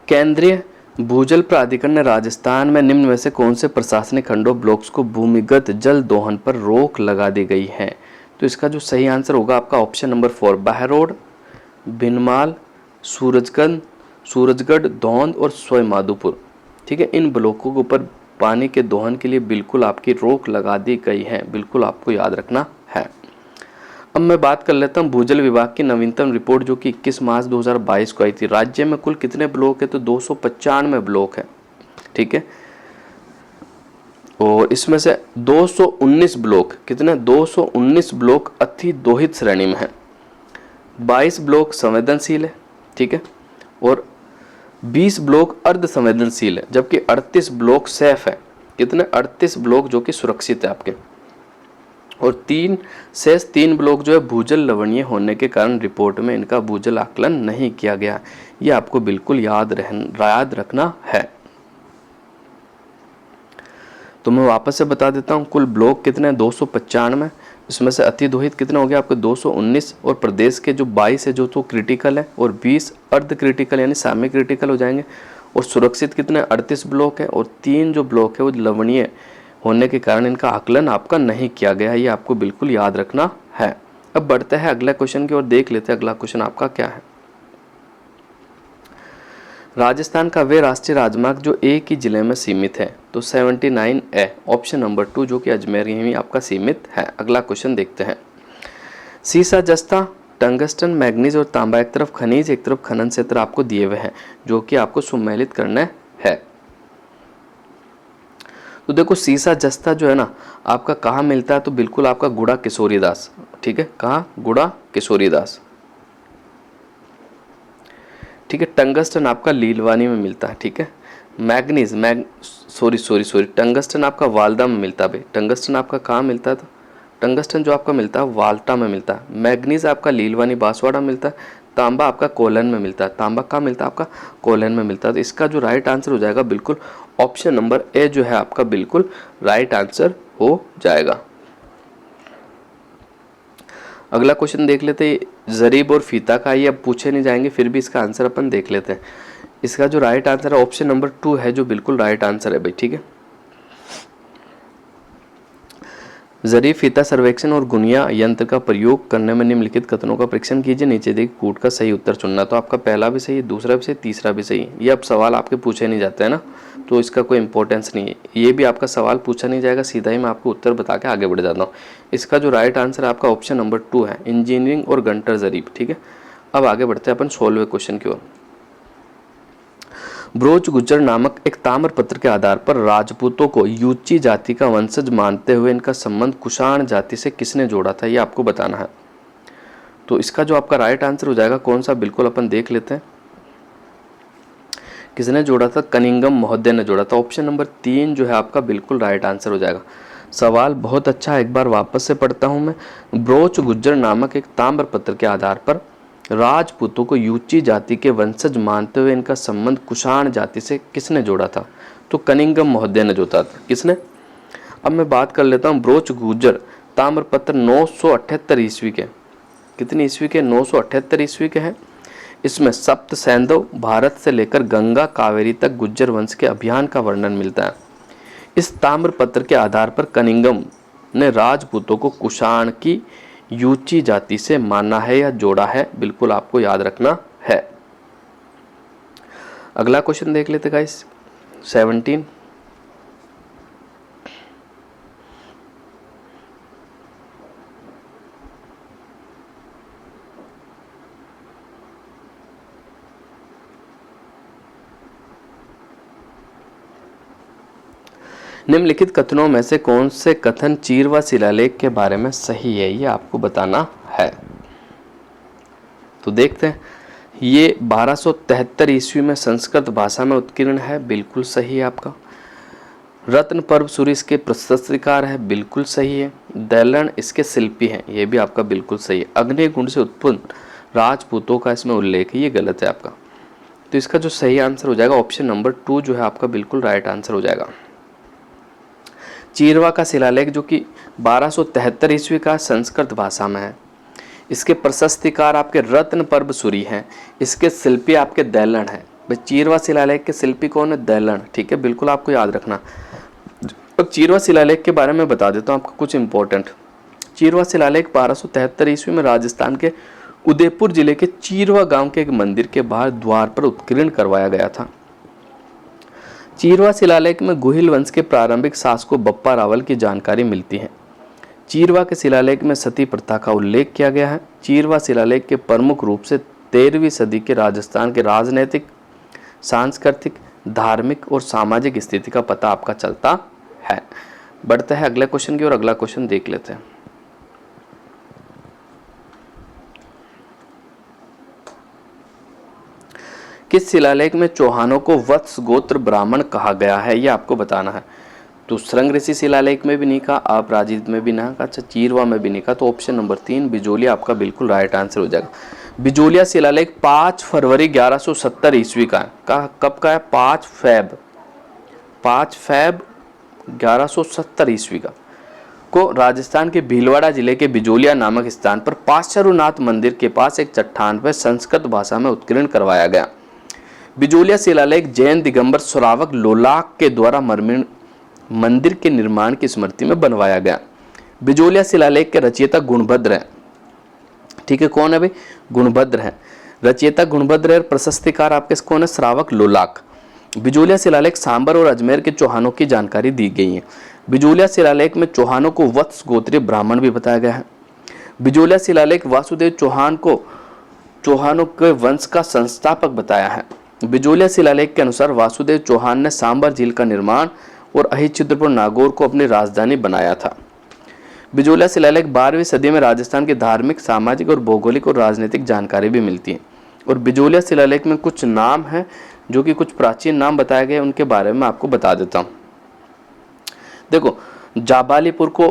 केंद्रीय भूजल प्राधिकरण ने राजस्थान में निम्न में से कौन से प्रशासनिक खंडों ब्लॉक्स को भूमिगत जल दोहन पर रोक लगा दी गई है? तो इसका जो सही आंसर होगा आपका ऑप्शन नंबर 4, बहरोड, भिनमाल, सूरजगढ़, धौंध और सवाईमाधोपुर। ठीक है, इन ब्लॉकों के ऊपर पानी के दोहन के लिए बिल्कुल आपकी रोक लगा दी गई है, बिल्कुल आपको याद रखना है। अब मैं बात कर लेता हूँ भूजल विभाग की नवीनतम रिपोर्ट जो कि 21 मार्च 2022 को आई थी। राज्य में कुल कितने ब्लॉक है? तो 295 ब्लॉक है। ठीक है, और इसमें से 219 ब्लॉक, कितने? 219 ब्लॉक अति दोहित श्रेणी में है, 22 ब्लॉक संवेदनशील है। ठीक है, और 20 ब्लॉक अर्ध संवेदनशील है, जबकि 38 ब्लॉक सेफ है। कितने? 38 ब्लॉक जो कि सुरक्षित है आपके, और 3 ब्लॉक जो है भूजल लवणीय होने के कारण रिपोर्ट में इनका भूजल आकलन नहीं किया गया। ये आपको बिल्कुल याद रखना है। तो मैं वापस से बता देता हूँ, कुल ब्लॉक कितने? 295, इसमें से अति दोहित कितने हो गए आपके? 219, और प्रदेश के जो 22 है जो तो क्रिटिकल है, और 20 अर्ध क्रिटिकल यानी सेमी क्रिटिकल हो जाएंगे, और सुरक्षित कितने? 38 ब्लॉक है, और 3 जो ब्लॉक है वो लवणीय होने के कारण इनका आकलन आपका नहीं किया गया है। ये आपको बिल्कुल याद रखना है। अब बढ़ते हैं अगला क्वेश्चन की ओर, देख लेते हैं अगला क्वेश्चन आपका क्या है। राजस्थान का वे राष्ट्रीय राजमार्ग जो एक ही जिले में सीमित है? तो 79A ऑप्शन नंबर 2 जो कि अजमेर में आपका सीमित है। अगला क्वेश्चन देखते हैं। सीसा, जस्ता, टंगस्टन, मैग्नीज और तांबा एक तरफ खनिज एक तरफ खनन क्षेत्र आपको दिए हुए हैं जो कि आपको सम्मिलित करना है। तो देखो सीसा जस्ता जो है ना आपका कहाँ मिलता है? तो बिल्कुल आपका गुड़ा किशोरीदास। ठीक है, कहाँ? गुड़ा किशोरीदास। ठीक है, टंगस्टन आपका लीलवानी में मिलता है। ठीक है, मैग्नीज टंगस्टन आपका वालदा में मिलता है। भाई टंगस्टन आपका कहाँ मिलता है? तो टंगस्टन जो आपका मिलता है वाल्टा में मिलता है। मैग्नीज आपका लीलवानी बांसवाड़ा में मिलता है। तांबा आपका कोलन में मिलता है। तांबा कहाँ मिलता है? आपका कोलन में मिलता है। तो इसका जो राइट आंसर हो जाएगा बिल्कुल ऑप्शन नंबर ए जो है आपका बिल्कुल राइट आंसर हो जाएगा। अगला क्वेश्चन देख लेते हैं। जरीब और फीता का, ये अब पूछे नहीं जाएंगे, फिर भी इसका आंसर अपन देख लेते हैं। इसका जो राइट आंसर है ऑप्शन नंबर 2 है जो बिल्कुल राइट आंसर है भाई। ठीक है, जरीब, फीता सर्वेक्षण और गुनिया यंत्र का प्रयोग करने में निम्नलिखित कथनों का परीक्षण कीजिए, नीचे दी कूट का सही उत्तर चुनना। तो आपका पहला भी सही है, दूसरा भी सही, तीसरा भी सही। ये अब सवाल आपके पूछे नहीं जाते हैं ना, तो इसका कोई इंपॉर्टेंस नहीं है। ये भी आपका सवाल पूछा नहीं जाएगा, सीधा ही मैं आपको उत्तर बता के आगे बढ़ जाता हूँ। इसका जो राइट आंसर है आपका ऑप्शन नंबर 2 है, इंजीनियरिंग और गंटर जरीब। ठीक है, अब आगे बढ़ते हैं अपन 16वें क्वेश्चन की ओर। ब्रोच गुज्जर नामक एक ताम्र पत्र के आधार पर राजपूतों को यूची जाति का वंशज मानते हुए इनका संबंध कुषाण जाति से किसने जोड़ा था? ये आपको बताना है। तो इसका जो आपका राइट आंसर हो जाएगा कौन सा, बिल्कुल अपन देख लेते हैं। किसने जोड़ा था? कनिंगम महोदय ने जोड़ा था। ऑप्शन नंबर 3 जो है आपका बिल्कुल राइट आंसर हो जाएगा। सवाल बहुत अच्छा है, एक बार वापस से पढ़ता हूं मैं। ब्रोच गुज्जर नामक एक ताम्र पत्र के आधार पर राजपूतों को यूची जाति के वंशज मानते हुए इनका संबंध कुषाण जाति से किसने जोड़ा था? तो कनिंगम महोदय ने जोड़ा था। किसने? अब मैं बात कर लेता हूँ ब्रोच गुज्जर ताम्रपत्र 978 ईस्वी के, कितनी ईस्वी के? 978 ईस्वी के हैं। इसमें सप्त सैंधव भारत से लेकर गंगा कावेरी तक गुज्जर वंश के अभियान का वर्णन मिलता है। इस ताम्रपत्र के आधार पर कनिंगम ने राजपूतों को कुषाण की यूची जाति से माना है या जोड़ा है, बिल्कुल आपको याद रखना है। अगला क्वेश्चन देख लेते गाइस 17। निम्नलिखित कथनों में से कौन से कथन चीरवा शिलालेख के बारे में सही है? ये आपको बताना है। तो देखते हैं। ये 1273 ईस्वी में संस्कृत भाषा में उत्कीर्ण है, बिल्कुल सही है आपका। रत्न पर्व सूर्य इसके प्रशस्तिकार है, बिल्कुल सही है। दैलन इसके शिल्पी हैं, ये भी आपका बिल्कुल सही है। अग्नि गुण से उत्पन्न राजपूतों का इसमें उल्लेख है, ये गलत है आपका। तो इसका जो सही आंसर हो जाएगा ऑप्शन नंबर 2 जो है आपका बिल्कुल राइट आंसर हो जाएगा। चीरवा का शिलालेख जो कि 1273 ईस्वी का संस्कृत भाषा में है, इसके प्रशस्तिकार आपके रत्न पर्व सूरी हैं, इसके शिल्पी आपके दैलन हैं। भाई चीरवा शिलालेख के शिल्पी कौन है? दहलन। ठीक है, बिल्कुल आपको याद रखना। अब चीरवा शिलालेख के बारे में बता देता हूँ आपको कुछ इंपॉर्टेंट। चीरवा शिलालेख 1273 ईस्वी में राजस्थान के उदयपुर जिले के चीरवा गांव के एक मंदिर के बाहर द्वार पर उत्कीर्ण करवाया गया था। चीरवा शिलालेख में गुहिल वंश के प्रारंभिक शासकों बप्पा रावल की जानकारी मिलती है। चीरवा के शिलालेख में सती प्रथा का उल्लेख किया गया है। चीरवा शिलालेख के प्रमुख रूप से 13वीं सदी के राजस्थान के राजनीतिक, सांस्कृतिक, धार्मिक और सामाजिक स्थिति का पता आपका चलता है। बढ़ते हैं अगले क्वेश्चन की ओर। अगला क्वेश्चन देख लेते हैं। किस शिलालेख में चौहानों को वत्स गोत्र ब्राह्मण कहा गया है, ये आपको बताना है। तो श्रृंग ऋषि शिलालेख में भी नहीं कहा, अपराजित में भी नहीं कहा, अच्छा चीरवा में भी नहीं कहा, तो ऑप्शन नंबर 3 बिजोलिया आपका बिल्कुल राइट आंसर हो जाएगा। बिजोलिया शिलालेख 5 फरवरी 1170 ईस्वी का है। कब का है? 5 फैब 1170 ईस्वी का को राजस्थान के भीलवाड़ा जिले के बिजोलिया नामक स्थान पर पार्श्वनाथ मंदिर के पास एक चट्टान पर संस्कृत भाषा में उत्कीर्ण करवाया गया। बिजोलिया शिलालेख जैन दिगंबर श्रावक लोलाक के द्वारा मंदिर के निर्माण की स्मृति में बनवाया गया। बिजोलिया शिलालेख के रचयिता गुणभद्र हैं। ठीक है, कौन है भाई? गुणभद्र हैं। रचयिता गुणभद्र है, प्रशस्तिकार आपके कौन है? श्रावक लोलाक। बिजोलिया शिलालेख सांबर और अजमेर के चौहानों की जानकारी दी गई है। बिजोलिया शिलालेख में चौहानों को वत्स गोत्रीय ब्राह्मण भी बताया गया है। बिजोलिया शिलालेख वासुदेव चौहान को चौहानों के वंश का संस्थापक बताया है। बिजोलिया शिलालेख के अनुसार वासुदेव चौहान ने सांबर झील का निर्माण और अहिच्छिद्रपुर नागौर को अपनी राजधानी बनाया था। बिजोलिया शिलालेख 12वीं सदी में राजस्थान की धार्मिक, सामाजिक और भौगोलिक और राजनीतिक जानकारी भी मिलती है। और बिजोलिया शिलालेख में कुछ नाम हैं जो कि कुछ प्राचीन नाम बताए गए, उनके बारे में आपको बता देता हूँ। देखो, जाबालीपुर को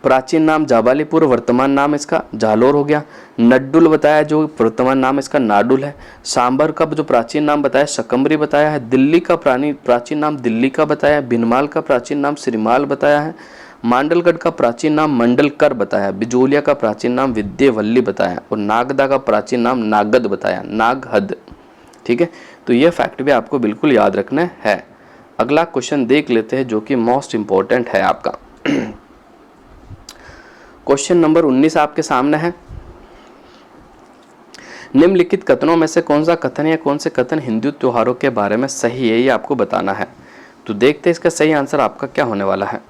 प्राचीन नाम जाबालीपुर, वर्तमान नाम इसका जालोर हो गया। नड्डुल बताया जो वर्तमान नाम इसका नाडुल है। सांबर का जो प्राचीन नाम बताया शकंबरी बताया है। दिल्ली का प्राचीन नाम दिल्ली का बताया। बिनमाल का प्राचीन नाम श्रीमाल बताया है। मांडलगढ़ का प्राचीन नाम मंडलकर बताया। बिजोलिया का प्राचीन नाम विद्यावल्ली बताया। और नागदा का प्राचीन नाम नागद बताया, नागहद। ठीक है, तो ये फैक्ट भी आपको बिल्कुल याद रखना है। अगला क्वेश्चन देख लेते हैं जो कि मोस्ट इंपॉर्टेंट है आपका। क्वेश्चन नंबर 19 आपके सामने है। निम्नलिखित कथनों में से कौन सा कथन या कौन से कथन हिंदू त्योहारों के बारे में सही है, ये आपको बताना है। तो देखते हैं इसका सही आंसर आपका क्या होने वाला है।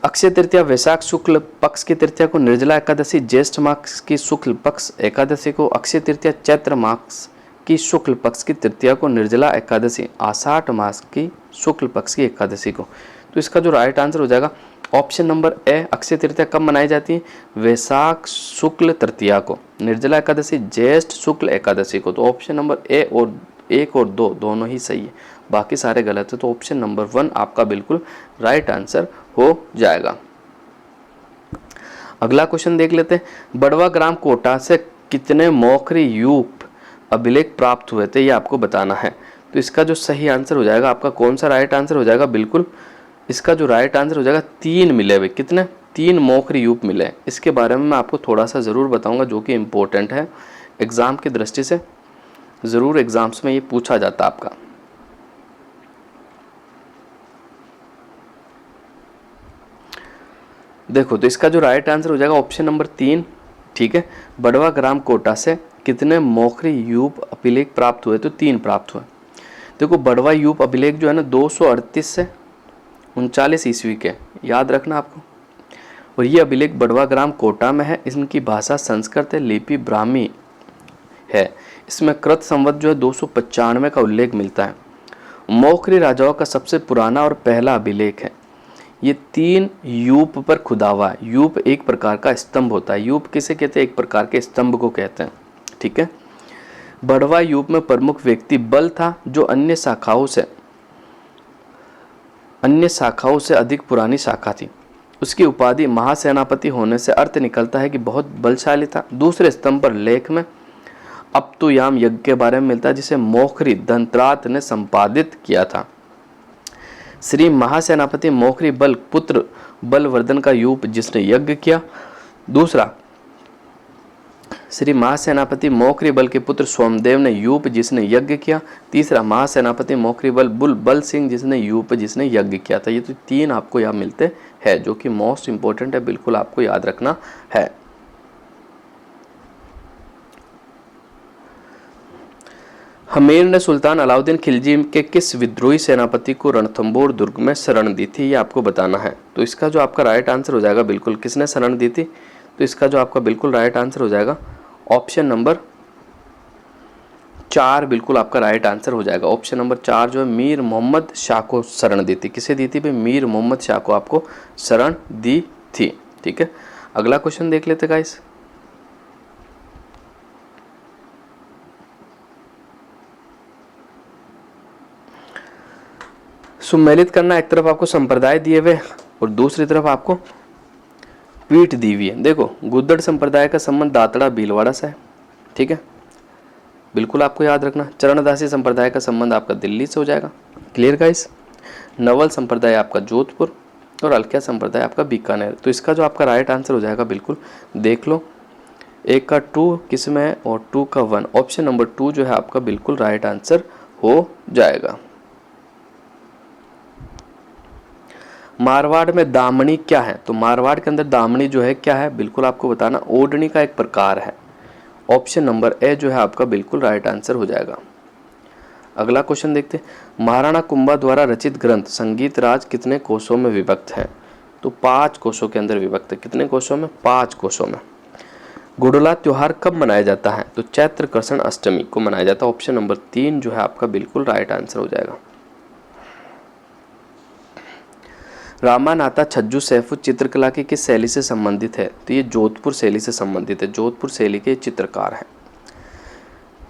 अक्षय तृतीया वैशाख शुक्ल पक्ष की तृतीया को निर्जला एकादशी, ज्येष्ठ मास की शुक्ल पक्ष एकादशी को अक्षय तृतीया, चैत्र मास की शुक्ल पक्ष की तृतीया को निर्जला एकादशी, आषाढ़ मास की शुक्ल पक्ष की एकादशी को। तो इसका जो राइट आंसर हो जाएगा option number A. Akshaya Tritiya कब मनाई जाती है? वैशाख शुक्ल तृतीया को। निर्जला एकादशी ज्येष्ठ शुक्ल एकादशी को। तो ऑप्शन नंबर ए और 1 और 2 दोनों ही सही है, बाकी सारे गलत है। तो ऑप्शन नंबर 1 आपका बिल्कुल राइट आंसर हो जाएगा। अगला क्वेश्चन देख लेते हैं। बड़वा ग्राम कोटा से कितने मौखरी यूप अभिलेख प्राप्त हुए थे, ये आपको बताना है। तो इसका जो सही आंसर हो जाएगा आपका कौन सा राइट आंसर हो जाएगा? बिल्कुल इसका जो राइट आंसर हो जाएगा 3 मिले हुए। कितने? 3 मौखरी यूप मिले। इसके बारे में मैं आपको थोड़ा सा ज़रूर बताऊंगा जो कि इम्पोर्टेंट है एग्ज़ाम की दृष्टि से। ज़रूर एग्ज़ाम्स में ये पूछा जाता आपका। देखो, तो इसका जो राइट आंसर हो जाएगा ऑप्शन नंबर 3। ठीक है, बड़वा ग्राम कोटा से कितने मौखरी यूप अभिलेख प्राप्त हुए? तो 3 प्राप्त हुए। देखो, बड़वा यूप अभिलेख जो है ना 238 से 39 ईस्वी के, याद रखना आपको। और ये अभिलेख बड़वा ग्राम कोटा में है। इनकी भाषा संस्कृत है, लिपि ब्राह्मी है। इसमें कृत संवत जो है 295 का उल्लेख मिलता है। मौखरी राजाओं का सबसे पुराना और पहला अभिलेख है। ये 3 यूप पर खुदा हुआ है। यूप एक प्रकार का स्तंभ होता है। यूप किसे कहते हैं? एक प्रकार के स्तंभ को कहते हैं। ठीक है, बड़वा यूप में प्रमुख व्यक्ति बल था जो अन्य शाखाओं से अधिक पुरानी शाखा थी। उसकी उपाधि महासेनापति होने से अर्थ निकलता है कि बहुत बलशाली था। दूसरे स्तंभ पर लेख में अपतुयाम यज्ञ के बारे में मिलता है जिसे मौखरी दंत्रात ने संपादित किया था। श्री महासेनापति मौखरी बल पुत्र बलवर्धन का यूप जिसने यज्ञ किया। दूसरा श्री महासेनापति मौखरी बल के पुत्र सोमदेव ने यूप जिसने यज्ञ किया। तीसरा महासेनापति मौखरी बल बुलबल सिंह जिसने यूप जिसने यज्ञ किया था। ये तो 3 आपको यहाँ मिलते हैं जो कि मोस्ट इंपॉर्टेंट है, बिल्कुल आपको याद रखना है। हमीर ने सुल्तान अलाउद्दीन खिलजी के किस विद्रोही सेनापति को रणथंबोर दुर्ग में शरण दी थी, ये आपको बताना है। तो इसका जो आपका राइट आंसर हो जाएगा, बिल्कुल किसने शरण दी थी, तो इसका जो आपका बिल्कुल राइट आंसर हो जाएगा ऑप्शन नंबर 4 बिल्कुल आपका राइट आंसर हो जाएगा। ऑप्शन नंबर 4 जो है मीर मोहम्मद शाह को शरण दी थी। किसे दी थी भाई? मीर मोहम्मद शाह को आपको शरण दी थी। ठीक है, अगला क्वेश्चन देख लेते गाइस। सुमेलित करना, एक तरफ आपको संप्रदाय दिए हुए और दूसरी तरफ आपको पीठ दी हुई है। देखो, गुद्दड़ संप्रदाय का संबंध दातड़ा भीलवाड़ा से है। ठीक है, बिल्कुल आपको याद रखना। चरणदासी संप्रदाय का संबंध आपका दिल्ली से हो जाएगा। Clear guys. नवल संप्रदाय आपका जोधपुर और अलकिया संप्रदाय आपका बीकानेर। तो इसका जो आपका राइट आंसर हो जाएगा, बिल्कुल देख लो, 1 का 2 किस में है और 2 का 1। ऑप्शन नंबर 2 जो है आपका बिल्कुल राइट आंसर हो जाएगा। मारवाड़ में दामनी क्या है? तो मारवाड़ के अंदर दामनी जो है क्या है, बिल्कुल आपको बताना ओढ़नी का एक प्रकार है। ऑप्शन नंबर ए जो है आपका बिल्कुल राइट आंसर हो जाएगा। अगला क्वेश्चन देखते हैं। महाराणा कुंभा द्वारा रचित ग्रंथ संगीत राज कितने कोशों में विभक्त है? तो 5 कोशों के अंदर विभक्त है। कितने कोशों में? 5 कोशों में। गुडला त्योहार कब मनाया जाता है? तो चैत्र कृष्ण अष्टमी को मनाया जाता है। ऑप्शन नंबर 3 जो है आपका बिल्कुल राइट आंसर हो जाएगा। रामानाथा छज्जू सैफु चित्रकला की किस शैली से संबंधित है? तो ये जोधपुर शैली से संबंधित है। जोधपुर शैली के चित्रकार हैं।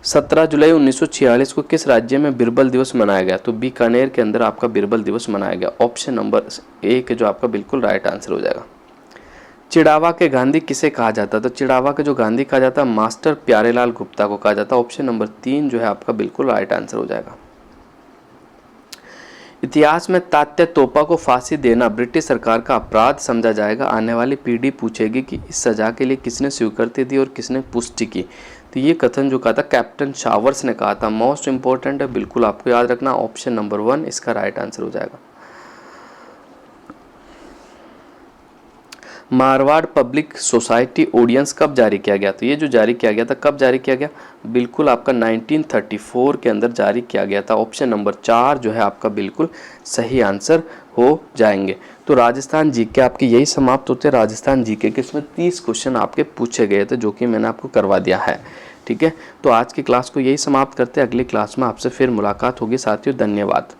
17 जुलाई 1946 को किस राज्य में बिरबल दिवस मनाया गया? तो बीकानेर के अंदर आपका बिरबल दिवस मनाया गया। ऑप्शन नंबर 1 जो आपका बिल्कुल राइट आंसर हो जाएगा। चिड़ावा के गांधी किसे कहा जाता? तो चिड़ावा के जो गांधी कहा जाता है मास्टर प्यारेलाल गुप्ता को कहा जाता है। ऑप्शन नंबर 3 जो है आपका बिल्कुल राइट आंसर हो जाएगा। इतिहास में तात्या तोपा को फांसी देना ब्रिटिश सरकार का अपराध समझा जाएगा। आने वाली पीढ़ी पूछेगी कि इस सजा के लिए किसने स्वीकृति दी और किसने पुष्टि की। तो ये कथन जो कहा था कैप्टन शावर्स ने कहा था। मोस्ट इंपॉर्टेंट है, बिल्कुल आपको याद रखना। ऑप्शन नंबर 1 इसका राइट आंसर हो जाएगा। मारवाड़ पब्लिक सोसाइटी ऑडियंस कब जारी किया गया? तो ये जो जारी किया गया था, कब जारी किया गया? बिल्कुल आपका 1934 के अंदर जारी किया गया था। ऑप्शन नंबर 4 जो है आपका बिल्कुल सही आंसर हो जाएंगे। तो राजस्थान जीके आपके यही समाप्त होते हैं। राजस्थान जीके के इसमें 30 क्वेश्चन आपके पूछे गए थे जो कि मैंने आपको करवा दिया है। ठीक है, तो आज की क्लास को यही समाप्त करते हैं। अगली क्लास में आपसे फिर मुलाकात होगी साथियों। धन्यवाद।